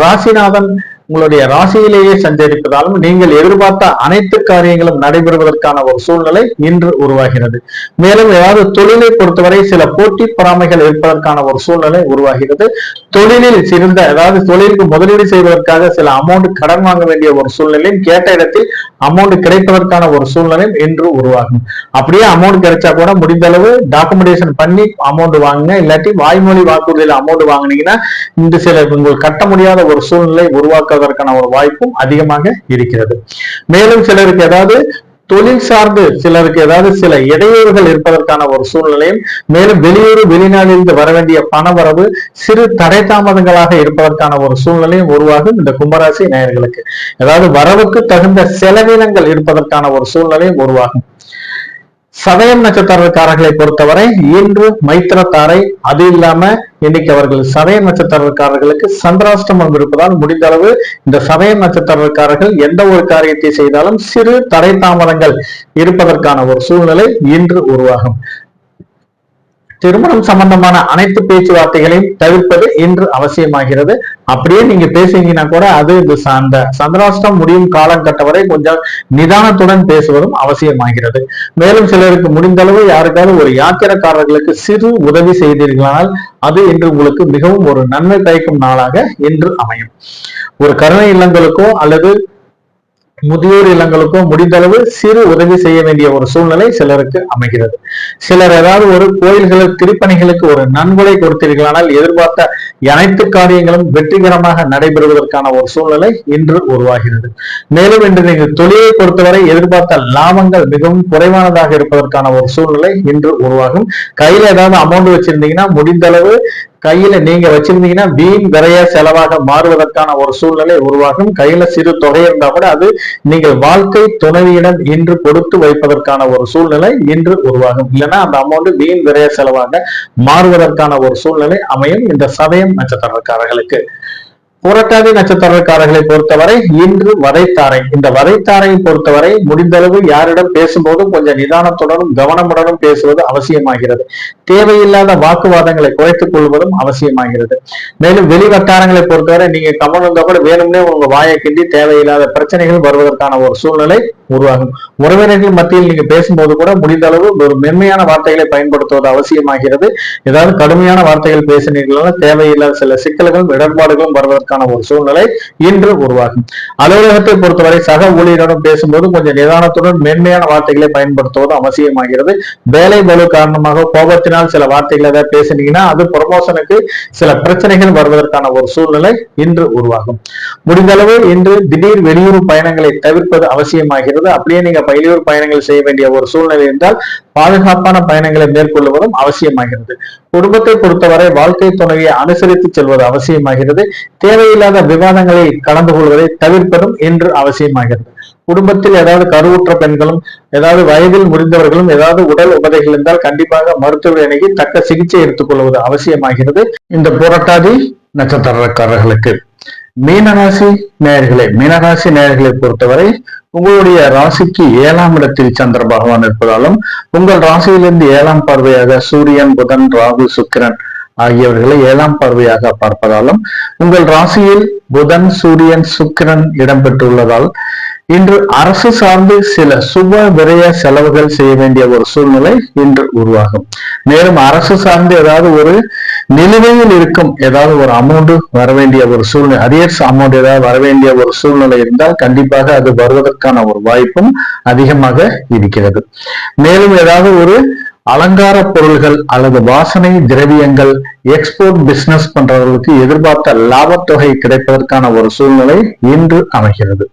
ராசிநாதன் உங்களுடைய ராசியிலேயே சஞ்சரிப்பதாலும் நீங்கள் எதிர்பார்த்த அனைத்து காரியங்களும் நடைபெறுவதற்கான ஒரு சூழ்நிலை இன்று உருவாகிறது. மேலும் ஏதாவது தொழிலை பொறுத்தவரை சில போட்டி பொறாமைகள் இருப்பதற்கான ஒரு சூழ்நிலை உருவாகிறது. தொழிலில் சிறந்த அதாவது தொழிலுக்கு முதலீடு செய்வதற்காக சில அமௌண்ட் கடன் வாங்க வேண்டிய ஒரு சூழ்நிலையும் கேட்ட இடத்தில் அமௌண்ட் கிடைப்பதற்கான ஒரு சூழ்நிலையும் இன்று உருவாகும். அப்படியே அமௌண்ட் கிடைச்சா கூட முடிந்த அளவு டாக்குமெண்டேஷன் பண்ணி அமௌண்ட் வாங்குங்க. இல்லாட்டி வாய்மொழி வாக்குறுதியில் அமௌண்ட் வாங்கினீங்கன்னா இந்த சில உங்களுக்கு கட்ட முடியாத ஒரு சூழ்நிலை உருவாக்க ஒரு வாய்ப்பும் அதிகமாக இருக்கிறது. மேலும் சிலருக்கு ஏதாவது தொழில் சார்ந்து சிலருக்கு ஏதாவது சில இடையூறுகள் இருப்பதற்கான ஒரு சூழ்நிலையும், மேலும் வெளியூர் வெளிநாட்டிலிருந்து வர வேண்டிய பண வரவு சிறு தடை தாமதங்களாக இருப்பதற்கான ஒரு சூழ்நிலையும் உருவாகும் இந்த கும்பராசி நேயர்களுக்கு. அதாவது வரவுக்கு தகுந்த செலவினங்கள் இருப்பதற்கான ஒரு சூழ்நிலையும் உருவாகும். சதயம் நட்சத்திரக்காரர்களை பொறுத்தவரை இன்று மைத்திர தாரை. அது இல்லாம இன்னைக்கு அவர்கள் சதயம் நட்சத்திரக்காரர்களுக்கு சந்திராஷ்டமம் இருப்பதால் முடிந்த அளவு இந்த சதயம் நட்சத்திரக்காரர்கள் எந்த ஒரு காரியத்தை செய்தாலும் சிறு தடை தாமதங்கள் இருப்பதற்கான ஒரு சூழ்நிலை இன்று உருவாகும். திருமணம் சம்பந்தமான அனைத்து பேச்சுவார்த்தைகளையும் தவிர்ப்பது இன்று அவசியமாகிறது. அப்படியே நீங்க பேசுறீங்கன்னா கூட அது அந்த சந்திராஷ்டம் முடியும் காலகட்டம் வரை கொஞ்சம் நிதானத்துடன் பேசுவதும் அவசியமாகிறது. மேலும் சிலருக்கு முடிந்தளவு யாருக்காவது ஒரு யாத்திரைக்காரர்களுக்கு சிறு உதவி செய்தீர்களானால் அது இன்று உங்களுக்கு மிகவும் ஒரு நன்மை பயக்கும் நாளாக இன்று அமையும். ஒரு கருணை இல்லங்களுக்கோ அல்லது முதியோர் இல்லங்களுக்கோ முடிந்தளவு சிறு உதவி செய்ய வேண்டிய ஒரு சூழ்நிலை சிலருக்கு அமைகிறது. சிலர் ஏதாவது ஒரு கோயில்களுக்கு திருப்பணிகளுக்கு ஒரு நன்கொடை கொடுத்தீர்களானால் எதிர்பார்த்த அனைத்து காரியங்களும் வெற்றிகரமாக நடைபெறுவதற்கான ஒரு சூழ்நிலை இன்று உருவாகிறது. மேலும் இன்று நீங்கள் தொழிலை பொறுத்தவரை எதிர்பார்த்த லாபங்கள் மிகவும் குறைவானதாக இருப்பதற்கான ஒரு சூழ்நிலை இன்று உருவாகும். கையில ஏதாவது அமௌண்ட் வச்சிருந்தீங்கன்னா முடிந்தளவு கையில நீங்க வச்சிருந்தீங்கன்னா வீண் விரைய செலவாக மாறுவதற்கான ஒரு சூழ்நிலை உருவாகும். கையில சிறு தொகை இருந்தா கூட அது நீங்கள் வாழ்க்கை துணைவியிடம் இன்று கொடுத்து வைப்பதற்கான ஒரு சூழ்நிலை இன்று உருவாகும். இல்லைன்னா அந்த அமௌண்ட் வீண் விரைய செலவாக மாறுவதற்கான ஒரு சூழ்நிலை அமையும் இந்த சதயம் நட்சத்திரக்காரர்களுக்கு. புரட்டாதி நட்சத்திரக்காரர்களை பொறுத்தவரை இன்று வதைத்தாரை. இந்த வதைத்தாரையை பொறுத்தவரை முடிந்தளவு யாரிடம் பேசும்போதும் கொஞ்சம் நிதானத்துடனும் கவனமுடனும் பேசுவது அவசியமாகிறது. தேவையில்லாத வாக்குவாதங்களை குறைத்துக் கொள்வதும் அவசியமாகிறது. மேலும் வெளி வட்டாரங்களை பொறுத்தவரை நீங்க கவனம் இருந்தா கூட வேணும்னே உங்க வாயை கிண்டி தேவையில்லாத பிரச்சனைகள் வருவதற்கான ஒரு சூழ்நிலை உருவாகும். உறவினர்கள் மத்தியில் நீங்க பேசும்போது கூட முடிந்த அளவு ஒரு மென்மையான வார்த்தைகளை பயன்படுத்துவது அவசியமாகிறது. ஏதாவது கடுமையான வார்த்தைகள் பேசினீர்களால் தேவையில்லாத சில சிக்கல்களும் இடர்பாடுகளும் வருவதற்கான வருவதற்கான ஒரு சூழ்நிலை இன்று உருவாகும். அலுவலகத்தை பொறுத்தவரை சக ஊழியரிடம் பேசும்போது கொஞ்சம் நிதானத்துடன் மென்மையான வார்த்தைகளை பயன்படுத்துவது அவசியமாகிறது. வேலை பளு காரணமாக கோபத்தினால் சில வார்த்தைகளை ஏதாவது பேசினீங்கன்னா அது ப்ரமோஷனுக்கு சில பிரச்சனைகள் வருவதற்கான ஒரு சூழ்நிலை இன்று உருவாகும். முடிந்தளவு இன்று திடீர் வெளியூர் பயணங்களை தவிர்ப்பது அவசியமாகிறது. அப்படியே நீங்க வெளியூர் பயணங்கள் செய்ய வேண்டிய ஒரு சூழ்நிலை என்றால் பாதுகாப்பான பயணங்களை மேற்கொள்வதும் அவசியமாகிறது. குடும்பத்தை பொறுத்தவரை வாழ்க்கை துணையை அனுசரித்து செல்வது அவசியமாகிறது. தேவையில்லாத விவாதங்களில் கலந்து கொள்வதை தவிர்ப்பதும் இன்று அவசியமாகிறது. குடும்பத்தில் ஏதாவது கருவுற்ற பெண்களும் ஏதாவது வயதில் முடிந்தவர்களும் ஏதாவது உடல் உபதைகள் இருந்தால் கண்டிப்பாக மருத்துவ அணுகி தக்க சிகிச்சை எடுத்துக் கொள்வது அவசியமாகிறது. இந்த புரட்டாதி நட்சத்திரக்காரர்களுக்கு மீனராசி நேயர்களை பொறுத்தவரை உங்களுடைய ராசிக்கு 7ஆம் இடத்தில் சந்திர பகவான் இருப்பதாலும் உங்கள் ராசியிலிருந்து 7ஆம் பார்வையாக சூரியன், புதன், ராகு, சுக்கிரன் ஆகியவர்களை 7ஆம் பார்வையாக பார்ப்பதாலும் உங்கள் ராசியில் புதன், சூரியன், சுக்கிரன் இடம்பெற்றுள்ளதால் இன்று அரசு சார்ந்து சில சுப விரய செலவுகள் செய்ய வேண்டிய ஒரு சூழ்நிலை இன்று உருவாகும். மேலும் அரசு சார்ந்து ஏதாவது ஒரு நிலுவையில் இருக்கும் ஏதாவது ஒரு அமௌண்ட் வர வேண்டிய ஒரு சூழ்நிலை, அரியர்ஸ் அமௌண்ட் ஏதாவது வர வேண்டிய ஒரு சூழ்நிலை இருந்தால் கண்டிப்பாக அது வருவதற்கான ஒரு வாய்ப்பும் அதிகமாக இருக்கிறது. மேலும் ஏதாவது ஒரு அலங்கார பொருள்கள் அல்லது வாசனை திரவியங்கள் எக்ஸ்போர்ட் பிசினஸ் பண்றவர்களுக்கு எதிர்பார்த்த லாபத்தொகை கிடைப்பதற்கான ஒரு சூழ்நிலை இன்று அமைகிறது.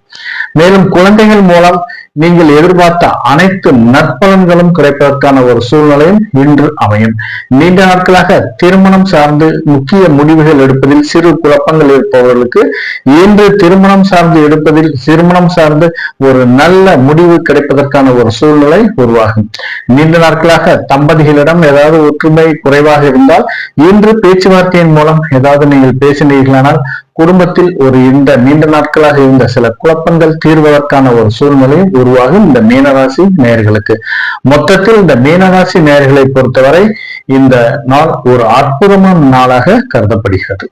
மேலும் குழந்தைகள் மூலம் நீங்கள் எதிர்பார்த்த அனைத்து நற்பலன்களும் கிடைப்பதற்கான ஒரு சூழ்நிலையும் இன்று அமையும். நீண்ட நாட்களாக திருமணம் சார்ந்து முக்கிய முடிவுகள் எடுப்பதில் சிறு குழப்பங்கள் இருப்பவர்களுக்கு இன்று திருமணம் சார்ந்து ஒரு நல்ல முடிவு கிடைப்பதற்கான ஒரு சூழ்நிலை உருவாகும். நீண்ட நாட்களாக தம்பதிகளிடம் ஏதாவது ஒற்றுமை குறைவாக இருந்தால் இன்று பேச்சுவார்த்தையின் மூலம் ஏதாவது நீங்கள் பேசினீர்களானால் குடும்பத்தில் இந்த நீண்ட நாட்களாக இருந்த சில குழப்பங்கள் தீர்வதற்கான ஒரு சூழ்நிலை உருவாகும். இந்த மீனராசி நேயர்களுக்கு மொத்தத்தில் இந்த மீனராசி நேயர்களை பொறுத்தவரை இந்த நாள் ஒரு அற்புதமான நாளாக கருதப்படுகிறது.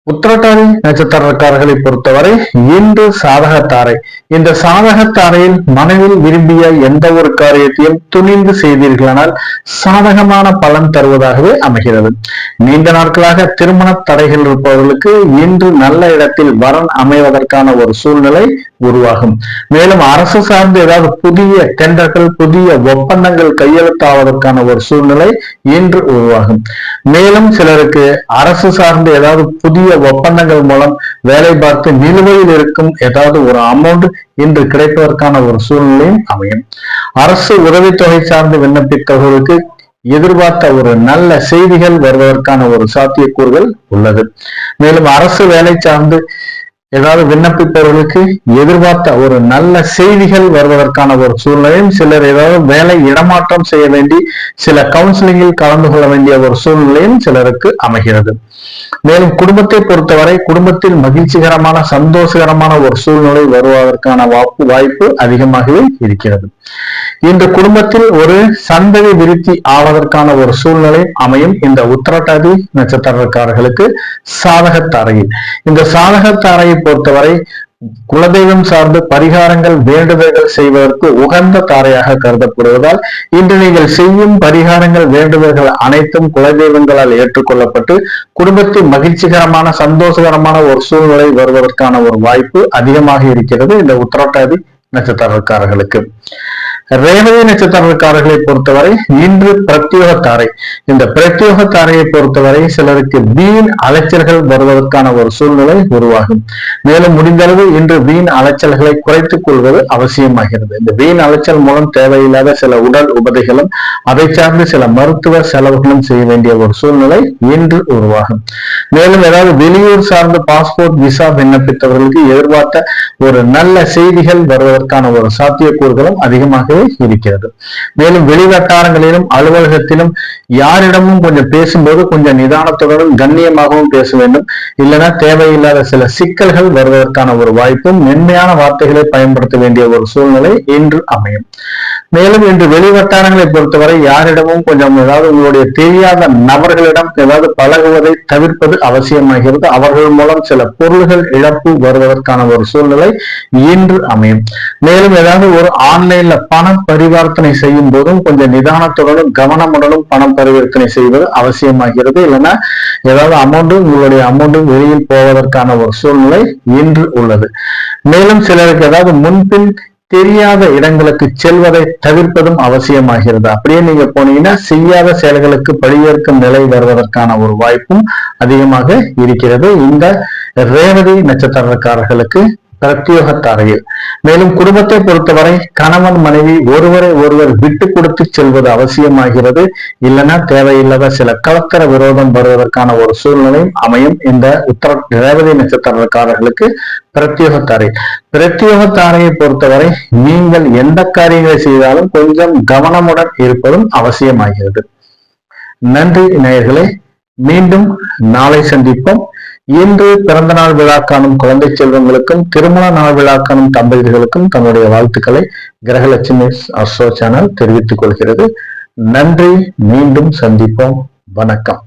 உத்திரட்டாதி நட்சத்திரக்காரர்களை பொறுத்தவரை இன்று சாதகத்தாரை. இந்த சாதகத்தாரையில் மனதில் விரும்பிய எந்த ஒரு காரியத்தையும் துணிந்து செய்தீர்களானால் சாதகமான பலன் தருவதாகவே அமைகிறது. நீண்ட நாட்களாக திருமண தடைகள் இருப்பவர்களுக்கு இன்று நல்ல இடத்தில் வரன் அமைவதற்கான ஒரு சூழ்நிலை உருவாகும். மேலும் அரசு சார்ந்து ஏதாவது புதிய டெண்டர்கள், புதிய ஒப்பந்தங்கள் கையெழுத்தாவதற்கான ஒரு சூழ்நிலை இன்று உருவாகும். மேலும் சிலருக்கு அரசு சார்ந்து ஏதாவது புதிய ஒப்பந்தங்கள் மூலம் வேலை பார்த்து நிலுவையில் இருக்கும் ஏதாவது ஒரு அமௌண்ட் இன்று கிடைப்பதற்கான ஒரு சூழ்நிலையும் அமையும். அரசு உதவித்தொகை சார்ந்து விண்ணப்பித்தவர்களுக்கு எதிர்பார்த்த ஒரு நல்ல செய்திகள் வருவதற்கான ஒரு சாத்தியக்கூறுகள் உள்ளது. மேலும் அரசு வேலை சார்ந்து ஏதாவது விண்ணப்பிப்பவர்களுக்கு எதிர்பார்த்த ஒரு நல்ல செய்திகள் வருவதற்கான ஒரு சூழ்நிலையும், சிலர் ஏதாவது வேலை இடமாற்றம் செய்ய வேண்டி சில கவுன்சிலிங்கில் கலந்து கொள்ள வேண்டிய ஒரு சூழ்நிலையும் சிலருக்கு அமைகிறது. மேலும் குடும்பத்தை பொறுத்தவரை குடும்பத்தில் மகிழ்ச்சிகரமான சந்தோஷகரமான ஒரு சூழ்நிலை வருவதற்கான வாய்ப்பு அதிகமாகவே இருக்கிறது. இந்த குடும்பத்தில் ஒரு சந்ததி விருத்தி ஆவதற்கான ஒரு சூழ்நிலை அமையும். இந்த உத்திரட்டாதி நட்சத்திரக்காரர்களுக்கு சாதகத்தாரையில் இந்த சாதகத்தாரையை பொறுத்தவரை குலதெய்வம் சார்ந்து பரிகாரங்கள் வேண்டுதல்கள் செய்வதற்கு உகந்த தாரையாக கருதப்படுவதால் இன்று நீங்கள் செய்யும் பரிகாரங்கள் வேண்டுதல்கள் அனைத்தும் குலதெய்வங்களால் ஏற்றுக்கொள்ளப்பட்டு குடும்பத்தில் மகிழ்ச்சிகரமான சந்தோஷகரமான ஒரு சூழ்நிலை வருவதற்கான ஒரு வாய்ப்பு அதிகமாக இருக்கிறது. இந்த உத்திரட்டாதி நட்சத்திரக்காரர்களுக்கு ரேவதி நட்சத்திரக்காரர்களை பொறுத்தவரை இன்று பிரத்யோக தாரை. இந்த பிரத்யோக தாரையை பொறுத்தவரை சிலருக்கு வீண் அலைச்சல்கள் வருவதற்கான ஒரு சூழ்நிலை உருவாகும். மேலும் முடிந்தளவு இன்று வீண் அலைச்சல்களை குறைத்துக் கொள்வது அவசியமாகிறது. இந்த வீண் அலைச்சல் மூலம் தேவையில்லாத சில உடல் உபதைகளும் அதை சார்ந்து சில மருத்துவ செலவுகளும் செய்ய வேண்டிய ஒரு சூழ்நிலை இன்று உருவாகும். மேலும் ஏதாவது வெளியூர் சார்ந்து பாஸ்போர்ட் விசா விண்ணப்பித்தவர்களுக்கு எதிர்பார்த்த ஒரு நல்ல செய்திகள் வருவதற்கான ஒரு சாத்தியக்கூறுகளும் அதிகமாக இருக்கிறது. மேலும் வெளிவட்டாரங்களிலும் அலுவலகத்திலும் யாரிடமும் கொஞ்சம் பேசும்போது கொஞ்சம் நிதானத்துடனும் கண்ணியமாகவும் பேச வேண்டும். இல்லைன்னா தேவையில்லாத சில சிக்கல்கள் வருவதற்கான ஒரு வாய்ப்பும் மென்மையான வார்த்தைகளை பயன்படுத்த வேண்டிய ஒரு சூழ்நிலை இன்று அமையும். மேலும் இன்று வெளிவட்டாரங்களை பொறுத்தவரை யாரிடமும் கொஞ்சம் ஏதாவது உங்களுடைய தெரியாத நபர்களிடம் ஏதாவது பழகுவதை தவிர்ப்பது அவசியமாகிறது. அவர்கள் மூலம் சில பொருள்கள் இழப்பு வருவதற்கான ஒரு சூழ்நிலை இன்று அமையும். மேலும் ஏதாவது ஒரு ஆன்லைன்ல பண பரிவர்த்தனை செய்யும் போதும் கொஞ்சம் நிதானத்துடனும் கவனமுடனும் பண பரிவர்த்தனை செய்வது அவசியமாகிறது. இல்லைன்னா ஏதாவது உங்களுடைய அமௌண்ட் வெளியில் போவதற்கான ஒரு சூழ்நிலை இன்று உள்ளது. மேலும் சிலருக்கு ஏதாவது முன்பின் தெரியாத இடங்களுக்கு செல்வதை தவிர்ப்பதும் அவசியமாகிறது. அப்படியே நீங்க போனீங்கன்னா செய்யாத செயல்களுக்கு பழியேற்கும் நிலை வருவதற்கான ஒரு வாய்ப்பும் அதிகமாக இருக்கிறது இந்த ரேவதி நட்சத்திரக்காரர்களுக்கு பிரத்யோகத்தாரையில். மேலும் குடும்பத்தை பொறுத்தவரை கணவன் மனைவி ஒருவரை ஒருவர் விட்டு கொடுத்து செல்வது அவசியமாகிறது. இல்லைன்னா தேவையில்லாத சில கலக்கர விரோதம் வருவதற்கான ஒரு சூழ்நிலையும் அமையும் இந்த ரேவதி நட்சத்திரக்காரர்களுக்கு பிரத்யோகத்தாரையை பொறுத்தவரை நீங்கள் எந்த காரியங்களை செய்தாலும் கொஞ்சம் கவனமுடன் இருப்பதும் அவசியமாகிறது. நன்றி நேயர்களே, மீண்டும் நாளை சந்திப்போம். இன்று பிறந்த நாள் விழா காணும் குழந்தை செல்வங்களுக்கும் திருமண நாள் விழா காணும் தம்பதிகளுக்கும் தன்னுடைய வாழ்த்துக்களை கிரகலட்சுமி அஸ்ட்ரோ சேனல் தெரிவித்துக் கொள்கிறது. நன்றி, மீண்டும் சந்திப்போம். வணக்கம்.